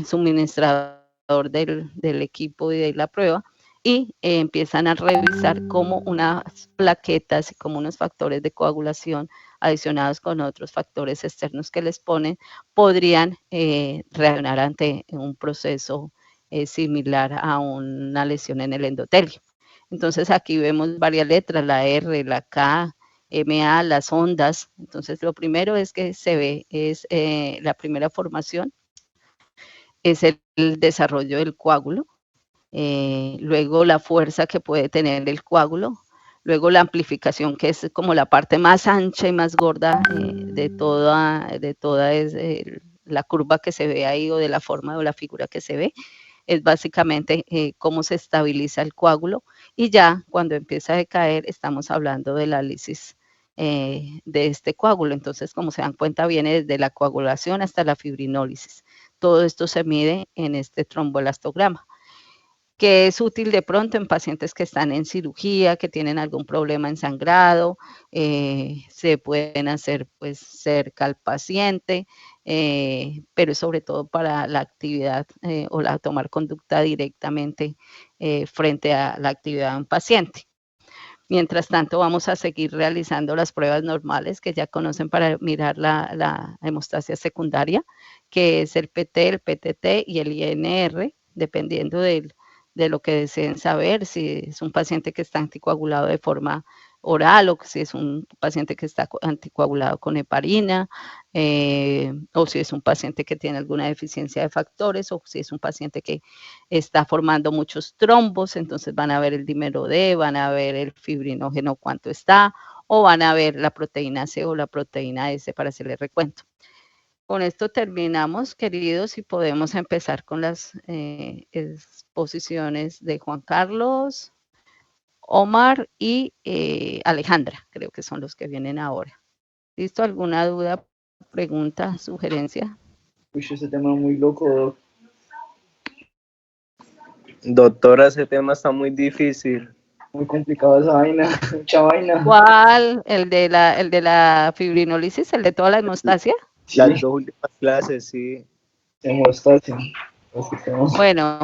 suministrador del equipo y de la prueba, y empiezan a revisar cómo unas plaquetas y como unos factores de coagulación adicionados con otros factores externos que les ponen, podrían reaccionar ante un proceso similar a una lesión en el endotelio. Entonces aquí vemos varias letras, la R, la K, MA, las ondas. Entonces lo primero es que se ve, es la primera formación, es el desarrollo del coágulo, luego la fuerza que puede tener el coágulo, luego la amplificación, que es como la parte más ancha y más gorda de toda la curva que se ve ahí, o de la forma o la figura que se ve, es básicamente cómo se estabiliza el coágulo, y ya cuando empieza a decaer estamos hablando de la lisis de este coágulo. Entonces, como se dan cuenta, viene desde la coagulación hasta la fibrinólisis. Todo esto se mide en este tromboelastograma, que es útil de pronto en pacientes que están en cirugía, que tienen algún problema en sangrado, se pueden hacer pues cerca al paciente, pero sobre todo para la actividad o tomar conducta directamente frente a la actividad de un paciente. Mientras tanto, vamos a seguir realizando las pruebas normales que ya conocen para mirar la hemostasia secundaria, que es el PT, el PTT y el INR, dependiendo de lo que deseen saber, si es un paciente que está anticoagulado de forma oral, o si es un paciente que está anticoagulado con heparina, o si es un paciente que tiene alguna deficiencia de factores, o si es un paciente que está formando muchos trombos. Entonces van a ver el dímero D, van a ver el fibrinógeno cuánto está, o van a ver la proteína C o la proteína S para hacerle recuento. Con esto terminamos, queridos, y podemos empezar con las exposiciones de Juan Carlos, Omar y Alejandra, creo que son los que vienen ahora. ¿Listo? ¿Alguna duda, pregunta, sugerencia? Uy, ese tema es muy loco. Doctora, ese tema está muy difícil. Muy complicado esa vaina, mucha vaina. ¿Cuál? ¿El de la fibrinólisis, el de toda la hemostasia? Sí, Las dos últimas clases, sí. hemostasia. Bueno,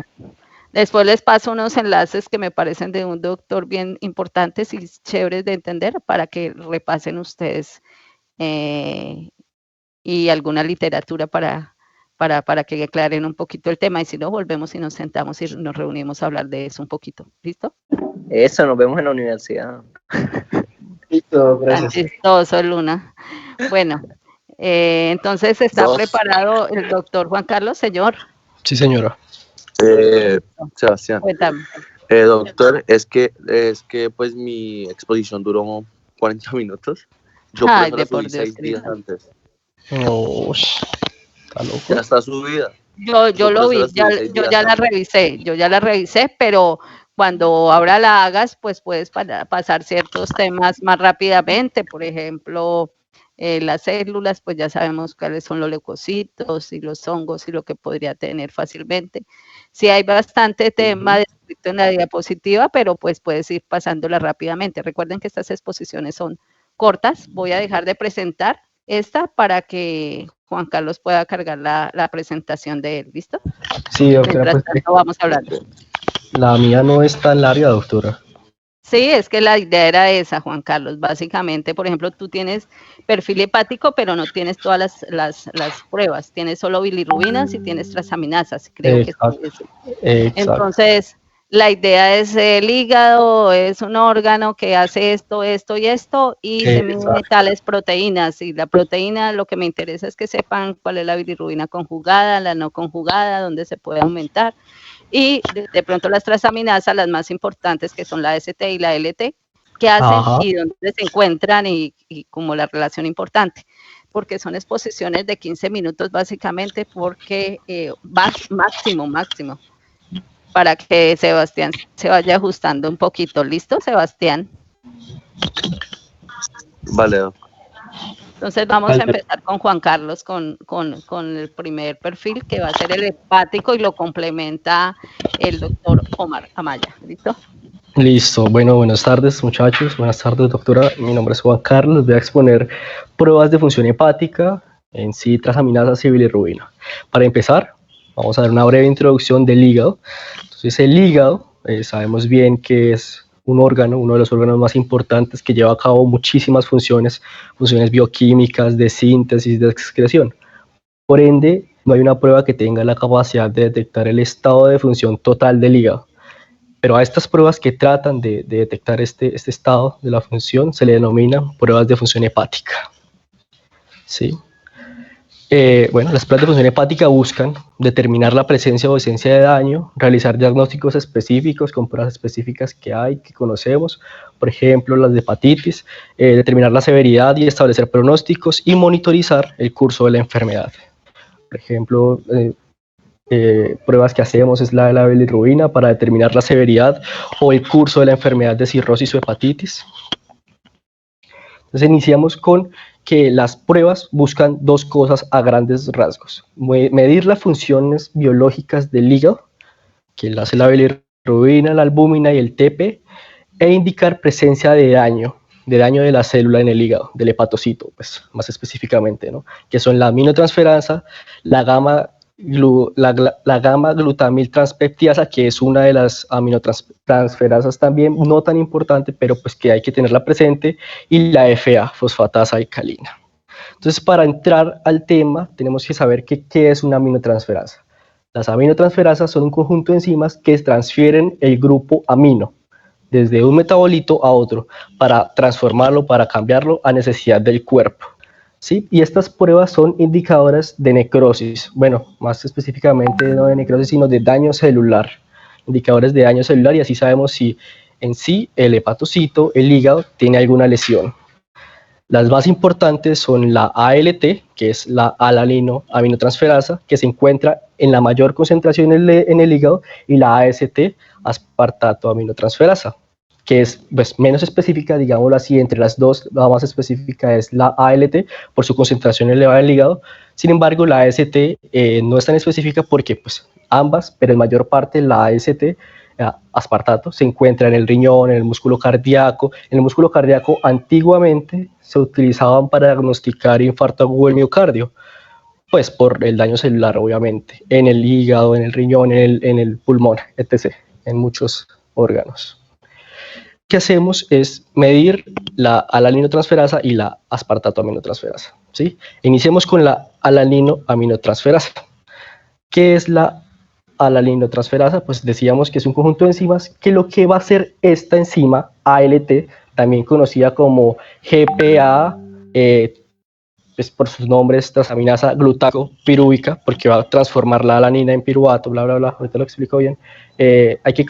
después les paso unos enlaces que me parecen de un doctor bien importantes y chéveres de entender, para que repasen ustedes, y alguna literatura para que aclaren un poquito el tema, y si no, volvemos y nos sentamos y nos reunimos a hablar de eso un poquito. ¿Listo? Eso, nos vemos en la universidad. Listo, gracias. Tan chistoso, Luna. Bueno, entonces, ¿está preparado el doctor Juan Carlos, señor? Sí, señora. Sebastián. Cuéntame. Doctor, es que pues mi exposición duró 40 minutos. Yo por eso la subí 6 días antes. Oh, está loco. Ya está subida. Yo lo vi, yo ya la revisé, pero cuando ahora la hagas, pues puedes pasar ciertos temas más rápidamente. Por ejemplo, las células, pues ya sabemos cuáles son los leucocitos y los hongos y lo que podría tener fácilmente. Sí, hay bastante tema descrito en la diapositiva, pero pues puedes ir pasándola rápidamente. Recuerden que estas exposiciones son cortas. Voy a dejar de presentar esta para que Juan Carlos pueda cargar la presentación de él. ¿Listo? Sí, doctora, Mientras tanto, vamos a hablar. La mía no está en el área, doctora. Sí, es que la idea era esa, Juan Carlos. Básicamente, por ejemplo, tú tienes perfil hepático, pero no tienes todas las pruebas. Tienes solo bilirrubinas y tienes transaminasas, creo que es. Entonces, la idea es el hígado, es un órgano que hace esto, esto y esto, y se miden tales proteínas. Y la proteína, lo que me interesa es que sepan cuál es la bilirrubina conjugada, la no conjugada, dónde se puede aumentar. Y de pronto las transaminasas, las más importantes, que son la ST y la LT, qué hacen y dónde se encuentran, y como la relación importante, porque son exposiciones de 15 minutos básicamente, porque máximo, para que Sebastián se vaya ajustando un poquito. ¿Listo, Sebastián? Vale. Entonces vamos a empezar con Juan Carlos, con el primer perfil, que va a ser el hepático, y lo complementa el doctor Omar Amaya. ¿Listo? Listo. Bueno, buenas tardes, muchachos. Buenas tardes, doctora. Mi nombre es Juan Carlos. Les voy a exponer pruebas de función hepática, en sí, transaminasas y bilirrubina. Para empezar, vamos a dar una breve introducción del hígado. Entonces el hígado, sabemos bien que es un órgano, uno de los órganos más importantes que lleva a cabo muchísimas funciones bioquímicas, de síntesis, de excreción. Por ende, no hay una prueba que tenga la capacidad de detectar el estado de función total del hígado. Pero a estas pruebas que tratan de detectar este estado de la función se le denominan pruebas de función hepática. ¿Sí? Bueno, las pruebas de función hepática buscan determinar la presencia o ausencia de daño, realizar diagnósticos específicos con pruebas específicas que hay, que conocemos, por ejemplo, las de hepatitis, determinar la severidad y establecer pronósticos y monitorizar el curso de la enfermedad. Por ejemplo, pruebas que hacemos es la de la bilirrubina para determinar la severidad o el curso de la enfermedad de cirrosis o hepatitis. Entonces iniciamos con que las pruebas buscan dos cosas a grandes rasgos: medir las funciones biológicas del hígado, que la hace la bilirrubina, la albúmina y el TP, e indicar presencia de daño de la célula en el hígado, del hepatocito, pues más específicamente, ¿no? Que son la aminotransferasa, la gamma glutamil transpeptiasa, que es una de las aminotransferasas también no tan importante, pero pues que hay que tenerla presente, y la FA, fosfatasa alcalina. Entonces, para entrar al tema, tenemos que saber qué es una aminotransferasa. Las aminotransferasas son un conjunto de enzimas que transfieren el grupo amino desde un metabolito a otro para transformarlo, para cambiarlo a necesidad del cuerpo. ¿Sí? Y estas pruebas son indicadoras de necrosis, bueno, más específicamente no de necrosis, sino de daño celular, indicadores de daño celular, y así sabemos si en sí el hepatocito, el hígado, tiene alguna lesión. Las más importantes son la ALT, que es la alanino aminotransferasa, que se encuentra en la mayor concentración en el hígado, y la AST, aspartato aminotransferasa, que es pues, menos específica, digámoslo así. Entre las dos, la más específica es la ALT, por su concentración elevada en el hígado. Sin embargo, la AST no es tan específica porque pues, ambas, pero en mayor parte la AST, aspartato, se encuentra en el riñón, en el músculo cardíaco. En el músculo cardíaco antiguamente se utilizaban para diagnosticar infarto agudo del miocardio, pues por el daño celular, obviamente, en el hígado, en el riñón, en el pulmón, etc., en muchos órganos. ¿Qué hacemos? Es medir la alaninotransferasa y la aspartato aminotransferasa, ¿sí? Iniciemos con la alanino aminotransferasa. ¿Qué es la alaninotransferasa? Pues decíamos que es un conjunto de enzimas que lo que va a hacer esta enzima, ALT, también conocida como GPA, pues por sus nombres, transaminasa glutaco-pirúvica, porque va a transformar la alanina en piruvato, bla, bla, bla, ahorita lo explico bien. Hay que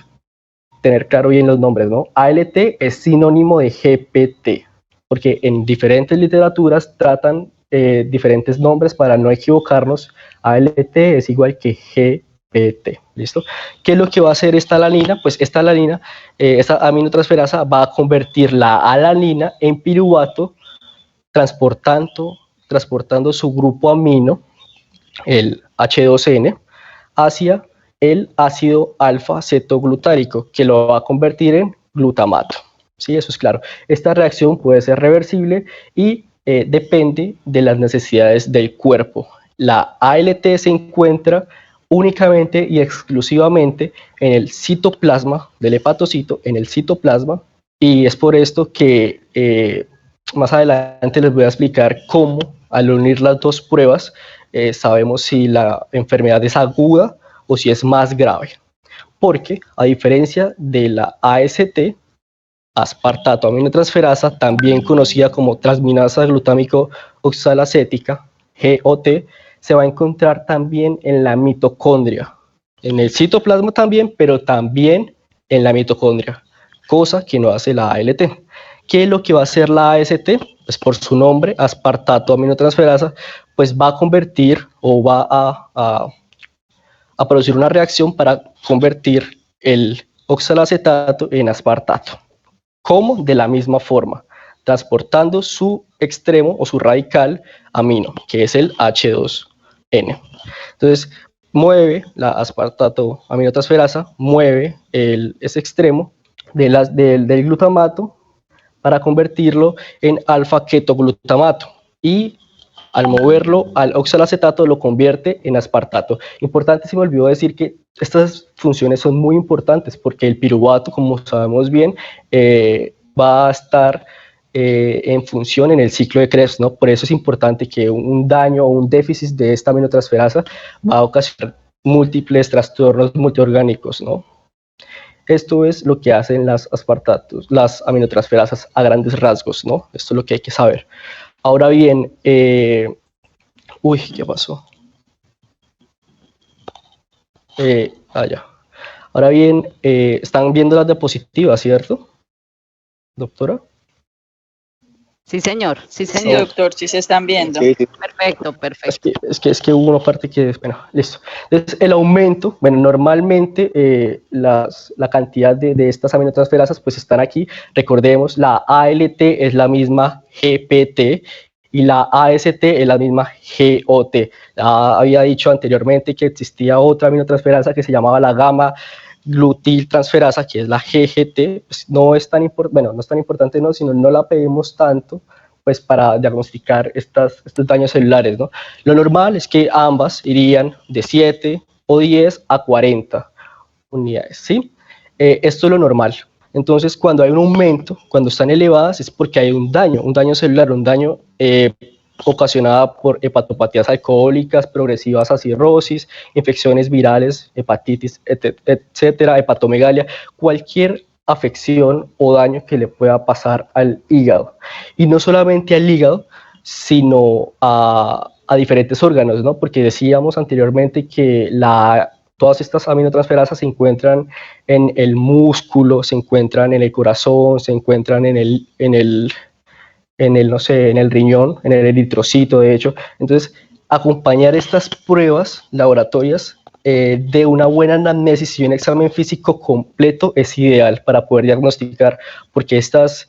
tener claro bien los nombres, ¿no? ALT es sinónimo de GPT, porque en diferentes literaturas tratan diferentes nombres para no equivocarnos. ALT es igual que GPT, ¿listo? ¿Qué es lo que va a hacer esta alanina? Pues esta alanina, esta aminotransferasa va a convertir la alanina en piruvato, transportando su grupo amino, el H2N, hacia el ácido alfa-cetoglutárico, que lo va a convertir en glutamato. ¿Sí? Eso es claro. Esta reacción puede ser reversible y depende de las necesidades del cuerpo. La ALT se encuentra únicamente y exclusivamente en el citoplasma del hepatocito, en el citoplasma, y es por esto que más adelante les voy a explicar cómo, al unir las dos pruebas, sabemos si la enfermedad es aguda o si es más grave. Porque, a diferencia de la AST, aspartato aminotransferasa, también conocida como transminasa glutámico oxalacética, GOT, se va a encontrar también en la mitocondria, en el citoplasma también, pero también en la mitocondria, cosa que no hace la ALT. ¿Qué es lo que va a hacer la AST? Pues por su nombre, aspartato aminotransferasa, pues va a convertir o va a producir una reacción para convertir el oxalacetato en aspartato. ¿Cómo? De la misma forma, transportando su extremo o su radical amino, que es el H2N. Entonces, mueve la aspartato aminotransferasa, mueve ese extremo del glutamato para convertirlo en alfa-ketoglutamato, y Al moverlo al oxalacetato lo convierte en aspartato. Importante, se me olvidó decir que estas funciones son muy importantes porque el piruvato, como sabemos bien, va a estar en función en el ciclo de Krebs, ¿no? Por eso es importante que un daño o un déficit de esta aminotransferasa va a ocasionar múltiples trastornos multiorgánicos, ¿no? Esto es lo que hacen las aminotransferasas a grandes rasgos, ¿no? Esto es lo que hay que saber. Ahora bien, uy, ¿qué pasó? Ya. Ahora bien, están viendo las diapositivas, ¿cierto, doctora? Sí, señor. Sí, Sí, señor. doctor, sí se están viendo. Sí, sí. Perfecto, perfecto. Es que hubo una parte que, bueno, listo. Entonces, el aumento, bueno, normalmente la cantidad de estas aminotransferasas pues están aquí. Recordemos, la ALT es la misma GPT y la AST es la misma GOT. Ya había dicho anteriormente que existía otra aminotransferasa que se llamaba la gamma glutiltransferasa, que es la GGT. Pues no es tan importante, bueno, no es tan importante, no, sino no la pedimos tanto pues para diagnosticar estos daños celulares, ¿no? Lo normal es que ambas irían de 7 o 10 a 40 unidades, ¿sí? Esto es lo normal. Entonces, cuando hay un aumento, cuando están elevadas, es porque hay un daño celular, un daño ocasionado por hepatopatías alcohólicas progresivas a cirrosis, infecciones virales, hepatitis, etcétera, hepatomegalia, cualquier afección o daño que le pueda pasar al hígado. Y no solamente al hígado, sino a diferentes órganos, ¿no? Porque decíamos anteriormente que todas estas aminotransferasas se encuentran en el músculo, se encuentran en el corazón, se encuentran en el riñón, en el eritrocito, de hecho. Entonces, acompañar estas pruebas laboratorias de una buena anamnesis y un examen físico completo es ideal para poder diagnosticar, porque estas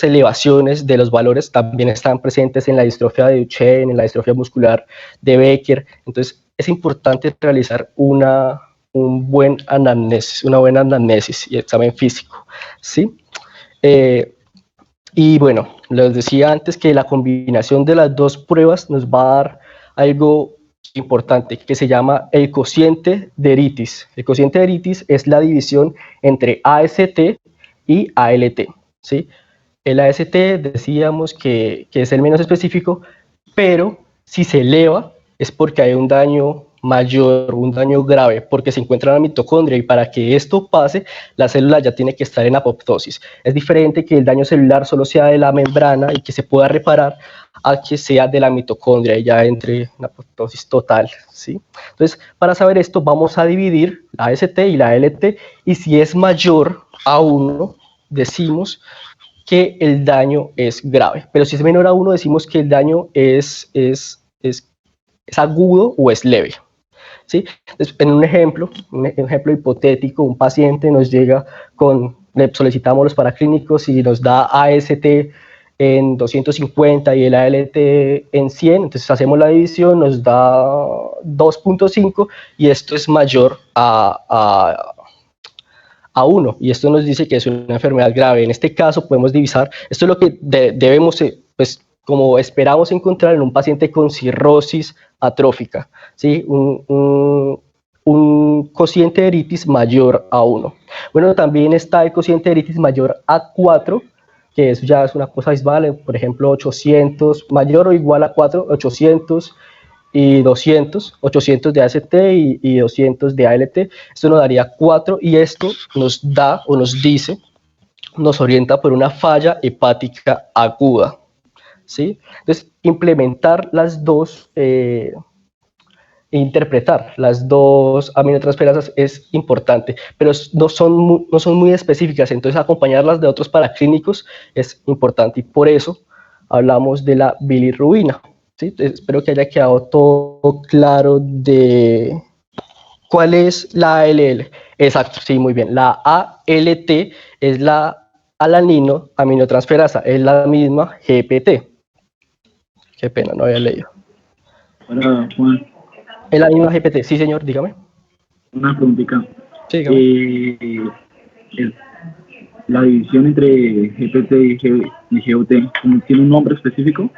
elevaciones de los valores también están presentes en la distrofia de Duchenne, en la distrofia muscular de Becker. Entonces, es importante realizar una buena anamnesis y examen físico, ¿sí? Y bueno, les decía antes que la combinación de las dos pruebas nos va a dar algo importante que se llama el cociente de Eritis. El cociente de Eritis es la división entre AST y ALT, ¿sí? El AST decíamos que es el menos específico, pero si se eleva es porque hay un daño mayor, un daño grave, porque se encuentra en la mitocondria, y para que esto pase, la célula ya tiene que estar en apoptosis. Es diferente que el daño celular solo sea de la membrana y que se pueda reparar, a que sea de la mitocondria y ya entre en apoptosis total, ¿sí? Entonces, para saber esto, vamos a dividir la AST y la ALT, y si es mayor a 1, decimos que el daño es grave, pero si es menor a 1, decimos que el daño es agudo o es leve, ¿sí? Entonces, en un ejemplo hipotético, un paciente nos llega le solicitamos los paraclínicos y nos da AST en 250 y el ALT en 100, entonces hacemos la división, nos da 2.5 y esto es mayor a 1, y esto nos dice que es una enfermedad grave. En este caso podemos divisar, esto es lo que debemos, pues como esperamos encontrar en un paciente con cirrosis atrófica, ¿sí? Un cociente de Eritis mayor a 1. Bueno, también está el cociente de Eritis mayor a 4, que eso ya es una cosa visual, por ejemplo 800, mayor o igual a 4, 800 y 200, 800 de AST y 200 de ALT, esto nos daría 4, y esto nos da o nos dice, nos orienta por una falla hepática aguda, ¿sí? Entonces, implementar las dos, interpretar las dos aminotransferasas es importante, pero no son muy específicas, entonces acompañarlas de otros paraclínicos es importante, y por eso hablamos de la bilirrubina, ¿sí? Espero que haya quedado todo claro de cuál es la ALL. Exacto, sí, muy bien. La ALT es la alanino aminotransferasa, es la misma GPT. Qué pena, no había leído. Hola, Juan. Es la misma GPT, sí, señor, dígame. Una preguntita. Sí, dígame. La división entre GPT y GOT, ¿tiene un nombre específico?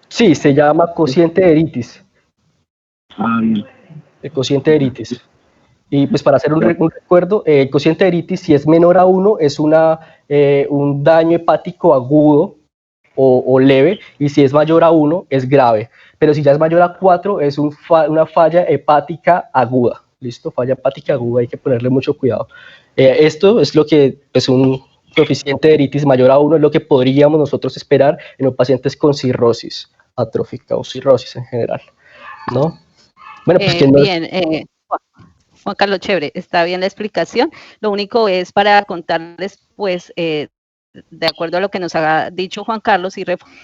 Sí, se llama cociente de Eritis, Ah, bien. el cociente de Eritis. Y pues para hacer un recuerdo, el cociente de Eritis, si es menor a 1, es un daño hepático agudo o leve, y si es mayor a 1, es grave. Pero si ya es mayor a 4, es una falla hepática aguda. ¿Listo? Falla hepática aguda, hay que ponerle mucho cuidado. Esto es lo que es un coeficiente de Eritis mayor a 1, es lo que podríamos nosotros esperar en los pacientes con cirrosis atrófica o cirrosis en general, ¿no? Bueno, pues que no Bien, Juan Carlos, chévere, está bien la explicación. Lo único es para contarles, pues, de acuerdo a lo que nos ha dicho Juan Carlos,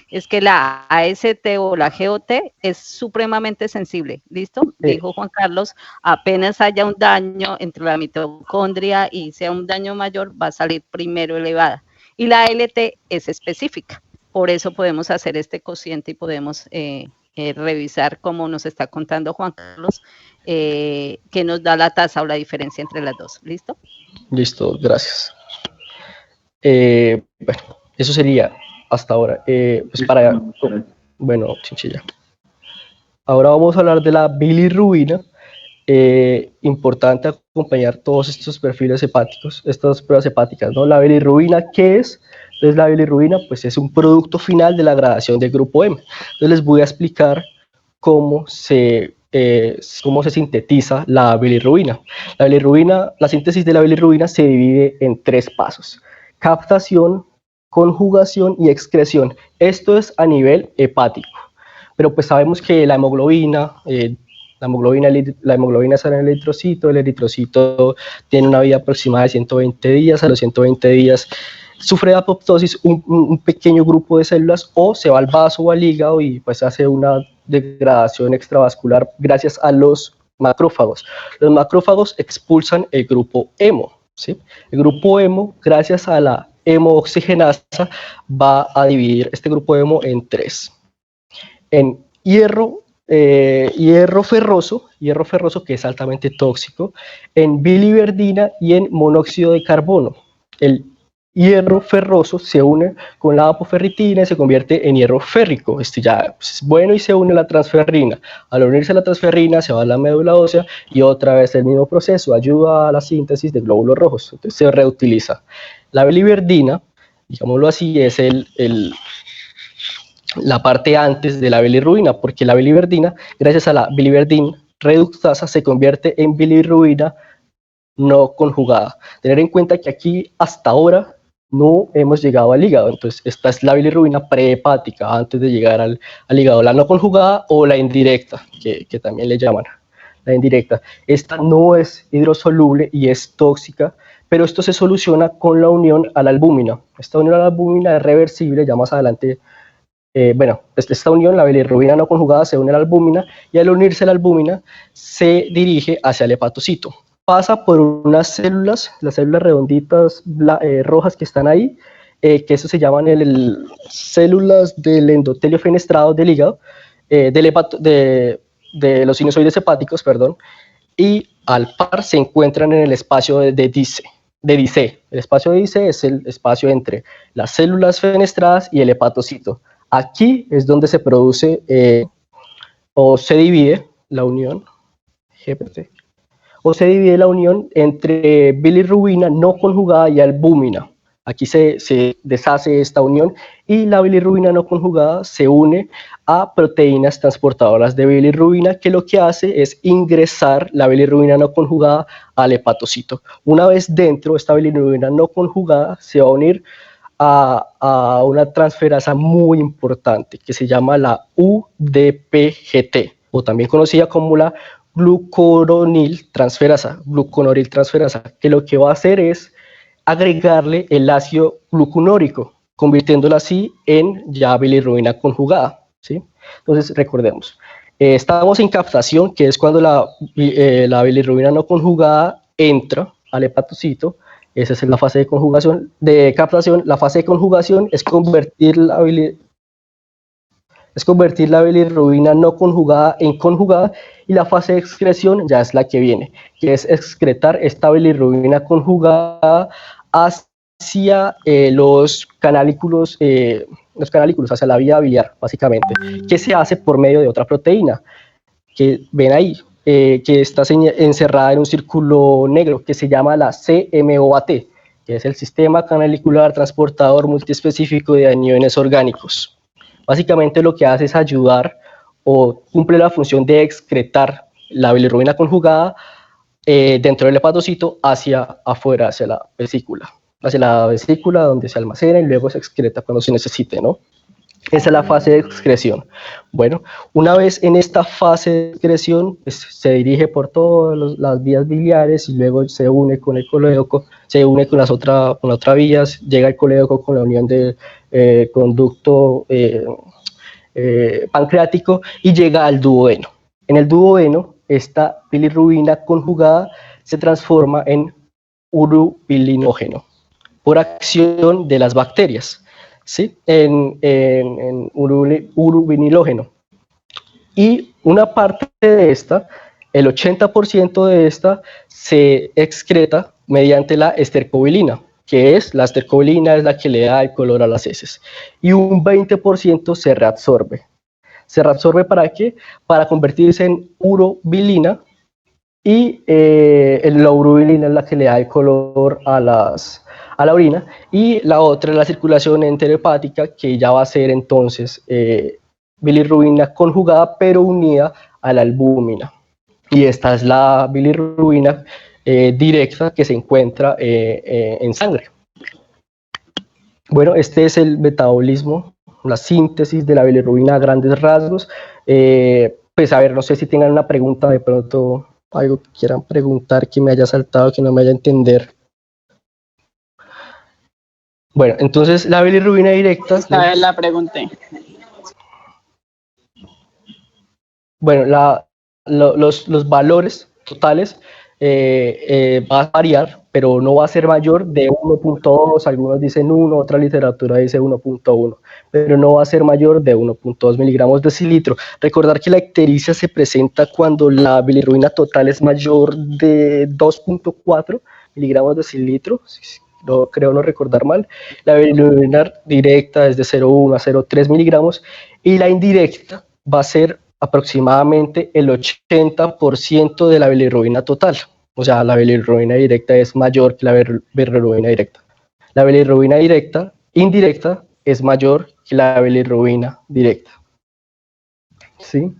es que la AST o la GOT es supremamente sensible, ¿listo? Dijo Juan Carlos, apenas haya un daño entre la mitocondria y sea un daño mayor, va a salir primero elevada. Y la LT es específica, por eso podemos hacer este cociente y podemos revisar, como nos está contando Juan Carlos, que nos da la tasa o la diferencia entre las dos. ¿Listo? Listo, gracias. Bueno, eso sería hasta ahora. Pues bueno, chinchilla. Ahora vamos a hablar de la bilirrubina. Importante acompañar todos estos perfiles hepáticos, estas pruebas hepáticas, ¿no? La bilirrubina, ¿qué es? Entonces la bilirrubina pues es un producto final de la gradación del grupo M. Entonces les voy a explicar cómo se sintetiza la bilirrubina. La síntesis de la bilirrubina se divide en 3 pasos: captación, conjugación y excreción. Esto es a nivel hepático, pero pues sabemos que la hemoglobina está en el eritrocito tiene una vida aproximada de 120 días, a los 120 días sufre de apoptosis un pequeño grupo de células, o se va al vaso o al hígado y pues hace una degradación extravascular gracias a los macrófagos. Los macrófagos expulsan el grupo hemo, ¿sí? El grupo hemo, gracias a la hemooxigenasa, va a dividir este grupo hemo en 3. En hierro ferroso, que es altamente tóxico, en biliverdina y en monóxido de carbono. El hierro ferroso se une con la apoferritina y se convierte en hierro férrico. Este ya es bueno y se une a la transferrina. Al unirse a la transferrina se va a la médula ósea y otra vez el mismo proceso, ayuda a la síntesis de glóbulos rojos. Entonces se reutiliza. La biliverdina, digámoslo así, es la parte antes de la bilirrubina, porque la biliverdina, gracias a la biliverdina reductasa, se convierte en bilirrubina no conjugada. Tener en cuenta que aquí hasta ahora no hemos llegado al hígado, entonces esta es la bilirrubina prehepática antes de llegar al hígado, la no conjugada o la indirecta, que también le llaman la indirecta. Esta no es hidrosoluble y es tóxica, pero esto se soluciona con la unión a la albúmina. Esta unión a la albúmina es reversible, ya más adelante. Esta unión, la bilirrubina no conjugada, se une a la albúmina, y al unirse a la albúmina se dirige hacia el hepatocito. Pasa por unas células, las células redonditas rojas que están ahí, que eso se llaman células del endotelio fenestrado del hígado, de los sinusoides hepáticos, perdón, y al par se encuentran en el espacio de Dice. El espacio de Dice es el espacio entre las células fenestradas y el hepatocito. Aquí es donde se produce o se divide la unión entre bilirrubina no conjugada y albúmina. Aquí se deshace esta unión y la bilirrubina no conjugada se une a proteínas transportadoras de bilirrubina, que lo que hace es ingresar la bilirrubina no conjugada al hepatocito. Una vez dentro, esta bilirrubina no conjugada se va a unir a una transferasa muy importante que se llama la UDPGT, o también conocida como la glucuronil transferasa, que lo que va a hacer es agregarle el ácido glucunórico, convirtiéndola así en ya bilirrubina conjugada, ¿sí? Entonces recordemos, estamos en captación, que es cuando la bilirrubina no conjugada entra al hepatocito. Esa es la fase de captación. La fase de conjugación es convertir la bilirrubina no conjugada en conjugada, y la fase de excreción ya es la que viene, que es excretar esta bilirrubina conjugada hacia los canalículos los canalículos, hacia la vía biliar, básicamente, que se hace por medio de otra proteína, que ven ahí, que está encerrada en un círculo negro, que se llama la CMOAT, que es el Sistema Canalicular Transportador Multiespecífico de Aniones Orgánicos. Básicamente lo que hace es ayudar o cumple la función de excretar la bilirrubina conjugada dentro del hepatocito hacia afuera, hacia la vesícula donde se almacena y luego se excreta cuando se necesite, ¿no? Esa es la fase de excreción. Bueno, una vez en esta fase de excreción, pues, se dirige por todas las vías biliares y luego se une con el colédoco, se une con las otras vías, llega el colédoco con la unión del conducto pancreático y llega al duodeno. En el duodeno, esta bilirrubina conjugada se transforma en urobilinógeno por acción de las bacterias, ¿sí? en urobilinógeno. Y una parte de esta, el 80% de esta, se excreta mediante la estercobilina, que es la estercobilina es la que le da el color a las heces. Y un 20% se reabsorbe. ¿Se reabsorbe para qué? Para convertirse en urobilina, y la urobilina es la que le da el color a la orina, y la otra es la circulación enterohepática, que ya va a ser entonces bilirrubina conjugada pero unida a la albúmina, y esta es la bilirrubina directa que se encuentra en sangre. Bueno, este es el metabolismo, la síntesis de la bilirrubina a grandes rasgos. Pues a ver, no sé si tengan una pregunta, de pronto algo que quieran preguntar que me haya saltado, que no me haya entender. Bueno, entonces la bilirrubina directa... Esta vez la pregunté. Bueno, los valores totales va a variar, pero no va a ser mayor de 1.2, algunos dicen 1, otra literatura dice 1.1, pero no va a ser mayor de 1.2 miligramos decilitro. Recordar que la ictericia se presenta cuando la bilirrubina total es mayor de 2.4 miligramos decilitro, creo no recordar mal. La bilirrubina directa es de 0.1 a 0.3 miligramos, y la indirecta va a ser aproximadamente el 80% de la bilirrubina total. O sea, la bilirrubina directa es mayor que la bilirrubina directa. La bilirrubina indirecta es mayor que la bilirrubina directa. ¿Sí?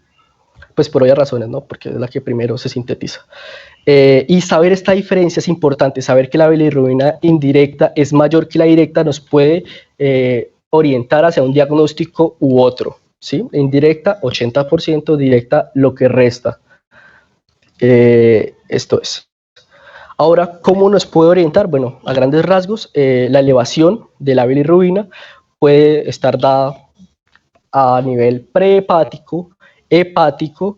Pues por obvias razones, ¿no? Porque es la que primero se sintetiza. Y saber esta diferencia es importante. Saber que la bilirrubina indirecta es mayor que la directa nos puede orientar hacia un diagnóstico u otro. ¿Sí? Indirecta 80%, directa lo que resta. Esto es. Ahora, ¿cómo nos puede orientar? Bueno, a grandes rasgos, la elevación de la bilirrubina puede estar dada a nivel prehepático, hepático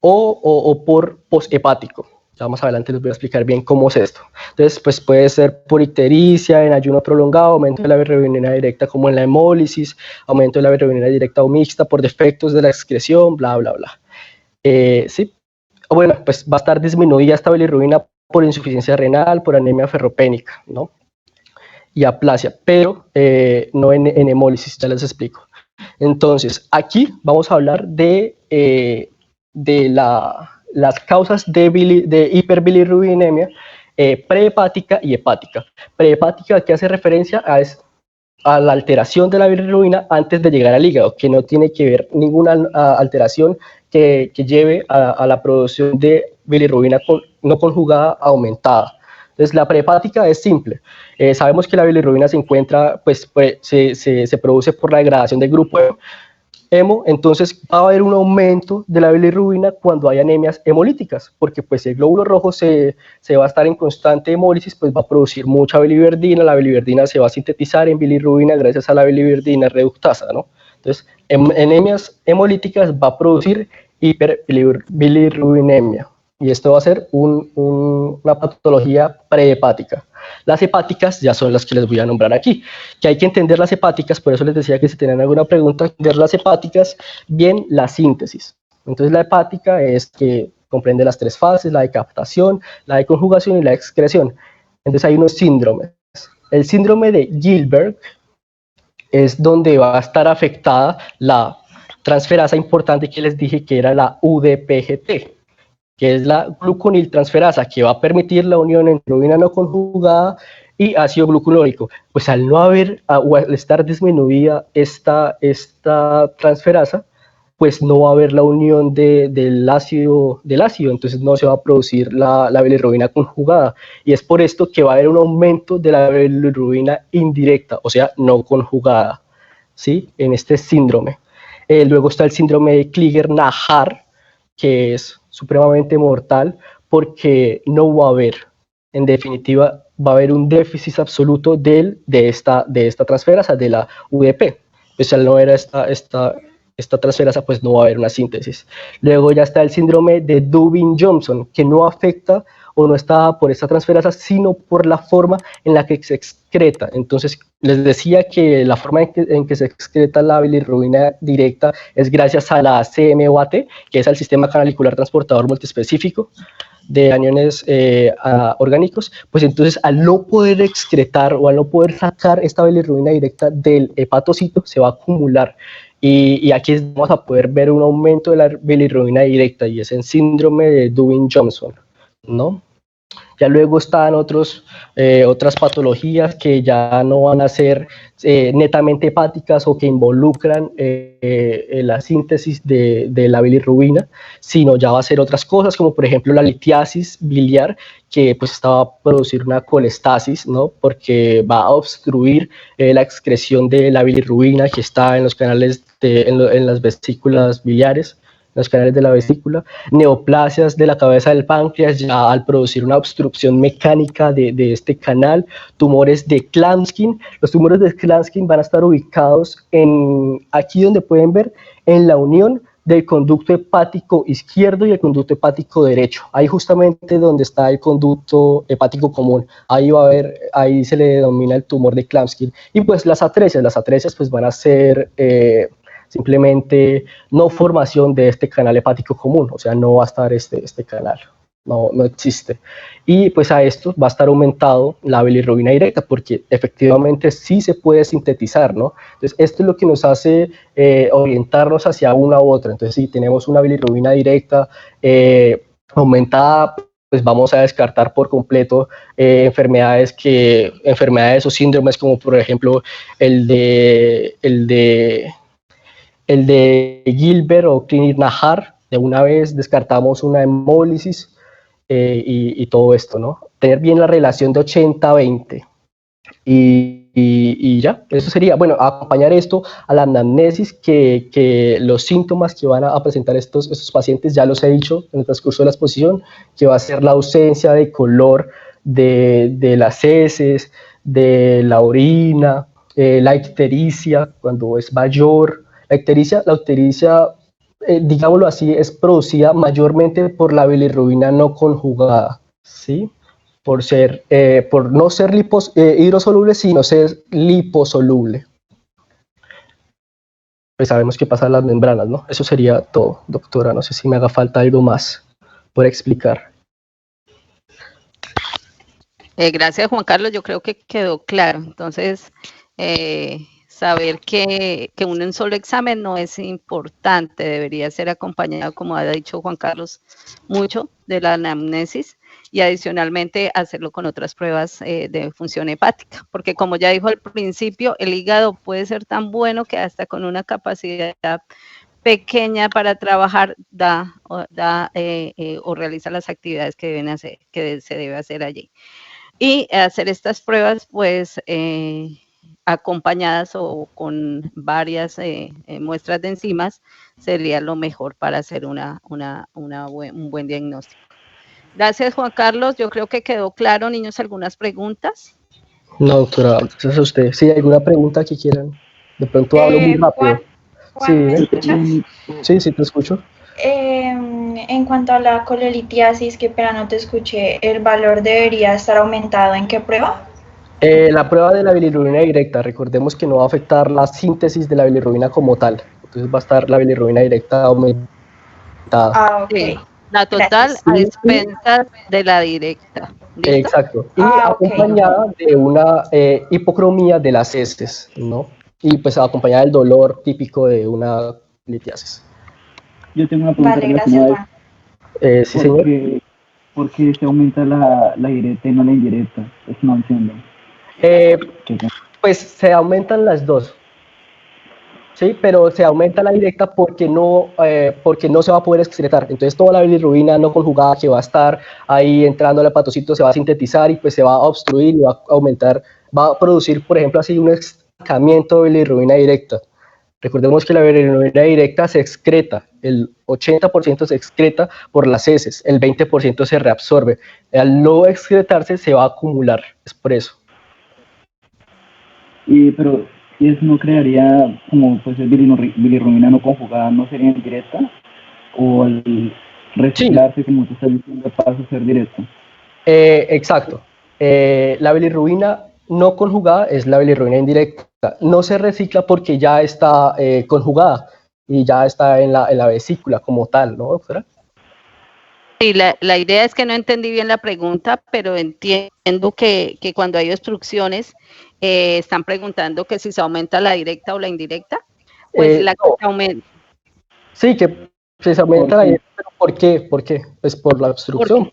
o por poshepático. Ya más adelante les voy a explicar bien cómo es esto. Entonces, pues puede ser por ictericia, en ayuno prolongado, aumento de la bilirrubina directa como en la hemólisis, aumento de la bilirrubina directa o mixta por defectos de la excreción, bla, bla, bla. Sí. Bueno, pues va a estar disminuida esta bilirrubina por insuficiencia renal, por anemia ferropénica, ¿no? Y aplasia, pero no en hemólisis, ya les explico. Entonces, aquí vamos a hablar de las causas de hiperbilirrubinemia prehepática y hepática. Prehepática, que hace referencia a la alteración de la bilirrubina antes de llegar al hígado, que no tiene que ver ninguna alteración que lleve a la producción de bilirrubina no conjugada aumentada. Entonces, la prehepática es simple. Sabemos que la bilirrubina se encuentra, pues se produce por la degradación del grupo hemo, entonces va a haber un aumento de la bilirrubina cuando hay anemias hemolíticas, porque pues el glóbulo rojo se va a estar en constante hemólisis, pues va a producir mucha biliverdina, la biliverdina se va a sintetizar en bilirrubina gracias a la biliverdina reductasa, ¿no? Entonces, en anemias hemolíticas va a producir hiperbilirrubinemia, y esto va a ser una patología prehepática. Las hepáticas ya son las que les voy a nombrar aquí, que hay que entender las hepáticas, por eso les decía que si tienen alguna pregunta, entender las hepáticas, bien la síntesis. Entonces la hepática es que comprende las tres fases, la de captación, la de conjugación y la de excreción. Entonces hay unos síndromes. El síndrome de Gilbert es donde va a estar afectada la transferasa importante que les dije que era la UDPGT, que es la gluconiltransferasa, que va a permitir la unión entre heroína no conjugada y ácido glucurónico. Pues al no haber, o al estar disminuida esta transferasa, pues no va a haber la unión del ácido, entonces no se va a producir la bilirrubina conjugada. Y es por esto que va a haber un aumento de la bilirrubina indirecta, o sea, no conjugada, ¿sí? En este síndrome. Luego está el síndrome de Klinger-Najar, que es supremamente mortal porque no va a haber, en definitiva, va a haber un déficit absoluto de esta transferasa, de la UDP. Pues al no haber esta transferasa, pues no va a haber una síntesis. Luego ya está el síndrome de Dubin-Johnson, que no afecta o no está por esta transferasa, sino por la forma en la que se excreta. Entonces, les decía que la forma en que se excreta la bilirrubina directa es gracias a la CMOAT, que es el sistema canalicular transportador multiespecífico de aniones orgánicos. Pues entonces, al no poder excretar o al no poder sacar esta bilirrubina directa del hepatocito, se va a acumular. Y aquí vamos a poder ver un aumento de la bilirrubina directa, y es el síndrome de Dubin-Johnson, ¿no? Ya luego están otras patologías que ya no van a ser netamente hepáticas o que involucran la síntesis de la bilirrubina, sino ya va a ser otras cosas, como por ejemplo la litiasis biliar, que pues va a producir una colestasis, ¿no? Porque va a obstruir la excreción de la bilirrubina que está en los canales, en las vesículas biliares, los canales de la vesícula, neoplasias de la cabeza del páncreas, ya al producir una obstrucción mecánica de este canal, tumores de Klatskin. Los tumores de Klatskin van a estar ubicados aquí donde pueden ver, en la unión del conducto hepático izquierdo y el conducto hepático derecho. Ahí justamente donde está el conducto hepático común, ahí se le denomina el tumor de Klatskin. Y pues las atresias pues van a ser simplemente no formación de este canal hepático común, o sea, no va a estar este canal, no existe. Y pues a esto va a estar aumentado la bilirrubina directa, porque efectivamente sí se puede sintetizar, ¿no? Entonces, esto es lo que nos hace orientarnos hacia una u otra. Entonces, si tenemos una bilirrubina directa aumentada, pues vamos a descartar por completo enfermedades o síndromes como por ejemplo el de Gilbert o Klinger-Najar. De una vez descartamos una hemólisis y todo esto, ¿no? Tener bien la relación de 80-20 y ya, eso sería, bueno, acompañar esto a la anamnesis, que los síntomas que van a presentar estos pacientes, ya los he dicho en el transcurso de la exposición, que va a ser la ausencia de color de las heces, de la orina, la ictericia cuando es mayor. La ictericia, digámoslo así, es producida mayormente por la bilirrubina no conjugada, ¿sí? Por no ser hidrosoluble, sino ser liposoluble. Pues sabemos qué pasa en las membranas, ¿no? Eso sería todo, doctora. No sé si me haga falta algo más por explicar. Gracias, Juan Carlos. Yo creo que quedó claro. Entonces, saber que un solo examen no es importante, debería ser acompañado, como ha dicho Juan Carlos, mucho de la anamnesis, y adicionalmente hacerlo con otras pruebas de función hepática, porque como ya dijo al principio, el hígado puede ser tan bueno que hasta con una capacidad pequeña para trabajar o realiza las actividades que se debe hacer allí. Y hacer estas pruebas, pues, acompañadas o con varias muestras de enzimas, sería lo mejor para hacer un buen diagnóstico. Gracias, Juan Carlos. Yo creo que quedó claro. Niños, ¿algunas preguntas? No, doctora, gracias a usted. Si hay alguna pregunta que quieran, de pronto hablo muy rápido. Juan, ¿me escuchas? Sí, te escucho. En cuanto a la colelitiasis, que pena no te escuché, ¿el valor debería estar aumentado en qué prueba? La prueba de la bilirrubina directa, recordemos que no va a afectar la síntesis de la bilirrubina como tal, entonces va a estar la bilirrubina directa aumentada. Ok. Sí, la total a expensas de la directa. ¿Listo? Exacto, y acompañada de una hipocromía de las heces, ¿no? y pues acompañada del dolor típico de una litiasis. Yo tengo una pregunta Vale, relacionada gracias, a Juan. Sí, señor. ¿Por qué se aumenta la directa y no la indirecta? Es no entiendo. Pues se aumentan las dos, ¿sí? Pero se aumenta la directa porque no se va a poder excretar. Entonces toda la bilirrubina no conjugada que va a estar ahí entrando al hepatocito se va a sintetizar y pues se va a obstruir y va a aumentar, va a producir, por ejemplo, así un estancamiento de bilirrubina directa. Recordemos que la bilirrubina directa se excreta, el 80% se excreta por las heces, el 20% se reabsorbe. Al no excretarse se va a acumular, es por eso. Pero ¿y eso no crearía como pues el bilirrubina no conjugada no sería indirecta? ¿O al reciclarse, como tú estás diciendo, pasa a ser directo? Exacto. La bilirrubina no conjugada es la bilirrubina indirecta. No se recicla porque ya está conjugada y ya está en la vesícula como tal, ¿no, doctora? Sí, la idea es que no entendí bien la pregunta, pero entiendo que cuando hay obstrucciones están preguntando que si se aumenta la directa o la indirecta. Pues la que No. se aumenta. Sí, que se aumenta la directa, pero ¿por qué? ¿Por qué? Pues por la obstrucción.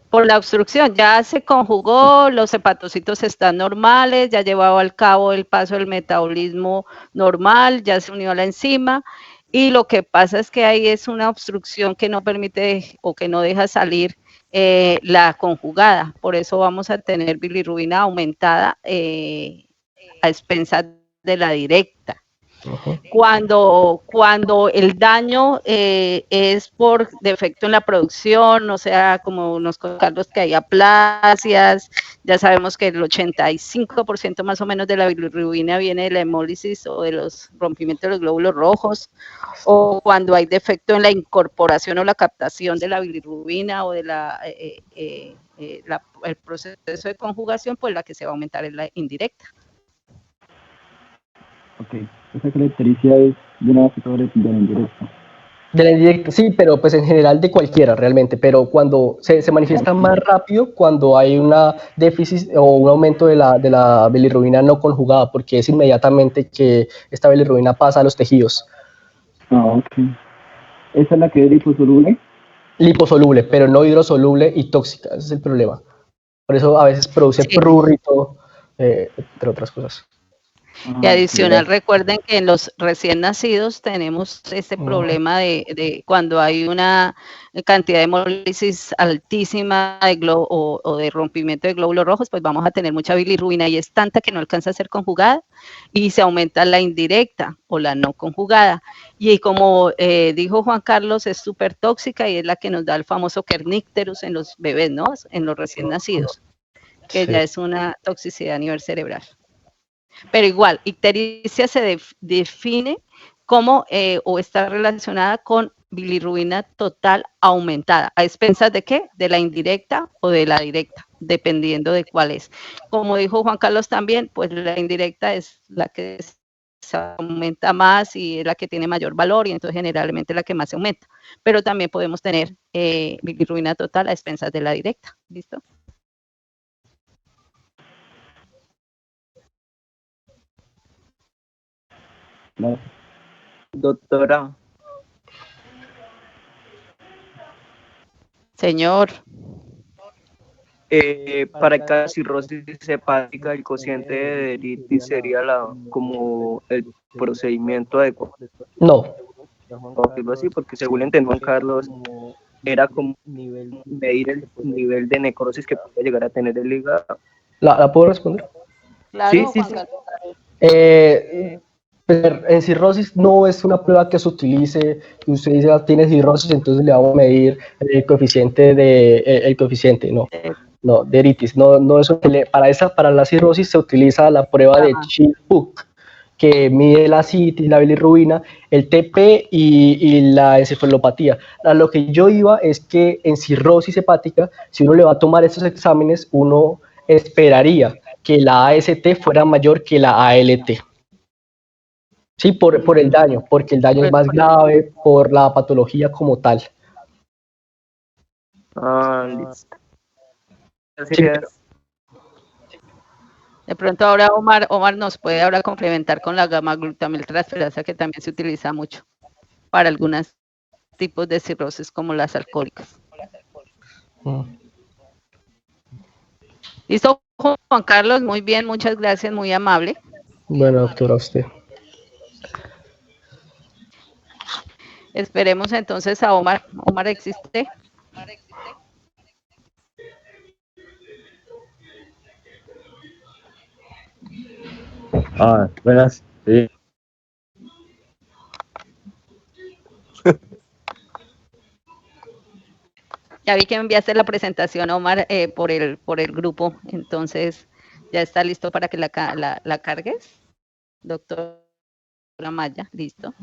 Por la obstrucción, ya se conjugó, los hepatocitos están normales, ya llevaba al cabo el paso del metabolismo normal, ya se unió a la enzima, y lo que pasa es que ahí es una obstrucción que no permite o que no deja salir la conjugada, por eso vamos a tener bilirrubina aumentada a expensas de la directa. Cuando el daño es por defecto en la producción, o sea, como nos contó Carlos que hay aplasias, ya sabemos que el 85% más o menos de la bilirrubina viene de la hemólisis o de los rompimientos de los glóbulos rojos, o cuando hay defecto en la incorporación o la captación de la bilirrubina o de el proceso de conjugación, pues la que se va a aumentar es la indirecta. Ok, esa característica es de una factora de la indirecta. De la indirecta, sí, pero pues en general de cualquiera realmente, pero cuando se manifiesta más rápido cuando hay una déficit o un aumento de la bilirrubina no conjugada, porque es inmediatamente que esta bilirrubina pasa a los tejidos. Ok. ¿Esa es la que es liposoluble? Liposoluble, pero no hidrosoluble y tóxica, ese es el problema. Por eso a veces produce prurito, entre otras cosas. Y adicional, recuerden que en los recién nacidos tenemos este problema de cuando hay una cantidad de hemólisis altísima o de rompimiento de glóbulos rojos, pues vamos a tener mucha bilirrubina y es tanta que no alcanza a ser conjugada y se aumenta la indirecta o la no conjugada. Y como dijo Juan Carlos, es súper tóxica y es la que nos da el famoso kernicterus en los bebés, ¿no? En los recién nacidos, que ya es una toxicidad a nivel cerebral. Pero igual, ictericia se define como o está relacionada con bilirrubina total aumentada. ¿A expensas de qué? De la indirecta o de la directa, dependiendo de cuál es. Como dijo Juan Carlos también, pues la indirecta es la que se aumenta más y es la que tiene mayor valor y entonces generalmente la que más se aumenta. Pero también podemos tener bilirrubina total a expensas de la directa. ¿Listo? Doctora. Señor. Para cada cirrosis hepática, el cociente de Deritis sería como el procedimiento adecuado. No. Así, porque según entendió Juan Carlos, era como medir el nivel de necrosis que puede llegar a tener el hígado. ¿La puedo responder? Claro, Sí. En cirrosis no es una prueba que se utilice, que usted dice tiene cirrosis, entonces le vamos a medir el coeficiente no, de Deritis. No eso para la cirrosis se utiliza la prueba de Child-Pugh, que mide la citis, la bilirrubina, el TP y la encefalopatía. A lo que yo iba es que en cirrosis hepática, si uno le va a tomar estos exámenes, uno esperaría que la AST fuera mayor que la ALT. Sí, por el daño, porque el daño es más grave, por la patología como tal. Listo. Gracias. De pronto ahora Omar nos puede ahora complementar con la gamma-glutamiltransferasa, que también se utiliza mucho para algunos tipos de cirrosis como las alcohólicas. ¿Listo, Juan Carlos? Muy bien, muchas gracias, muy amable. Bueno, doctora, usted. Esperemos entonces a Omar. ¿Omar existe? Buenas. Sí. Ya vi que enviaste la presentación, Omar, por el grupo, entonces ya está listo para que la cargues. Doctora Maya, listo.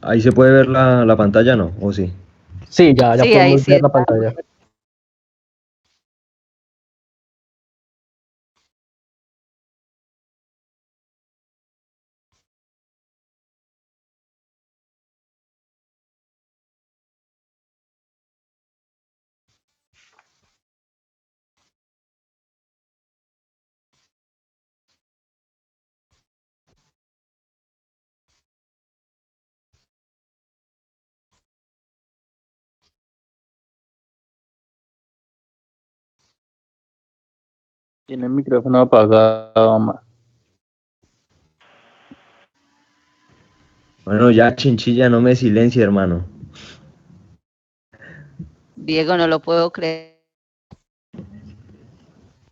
Ahí se puede ver la pantalla, ¿no? ¿O sí? Sí, ya Sí, ahí podemos sí ver la pantalla. Tiene el micrófono apagado, Omar. Bueno, ya Chinchilla, no me silencie, hermano. Diego, no lo puedo creer.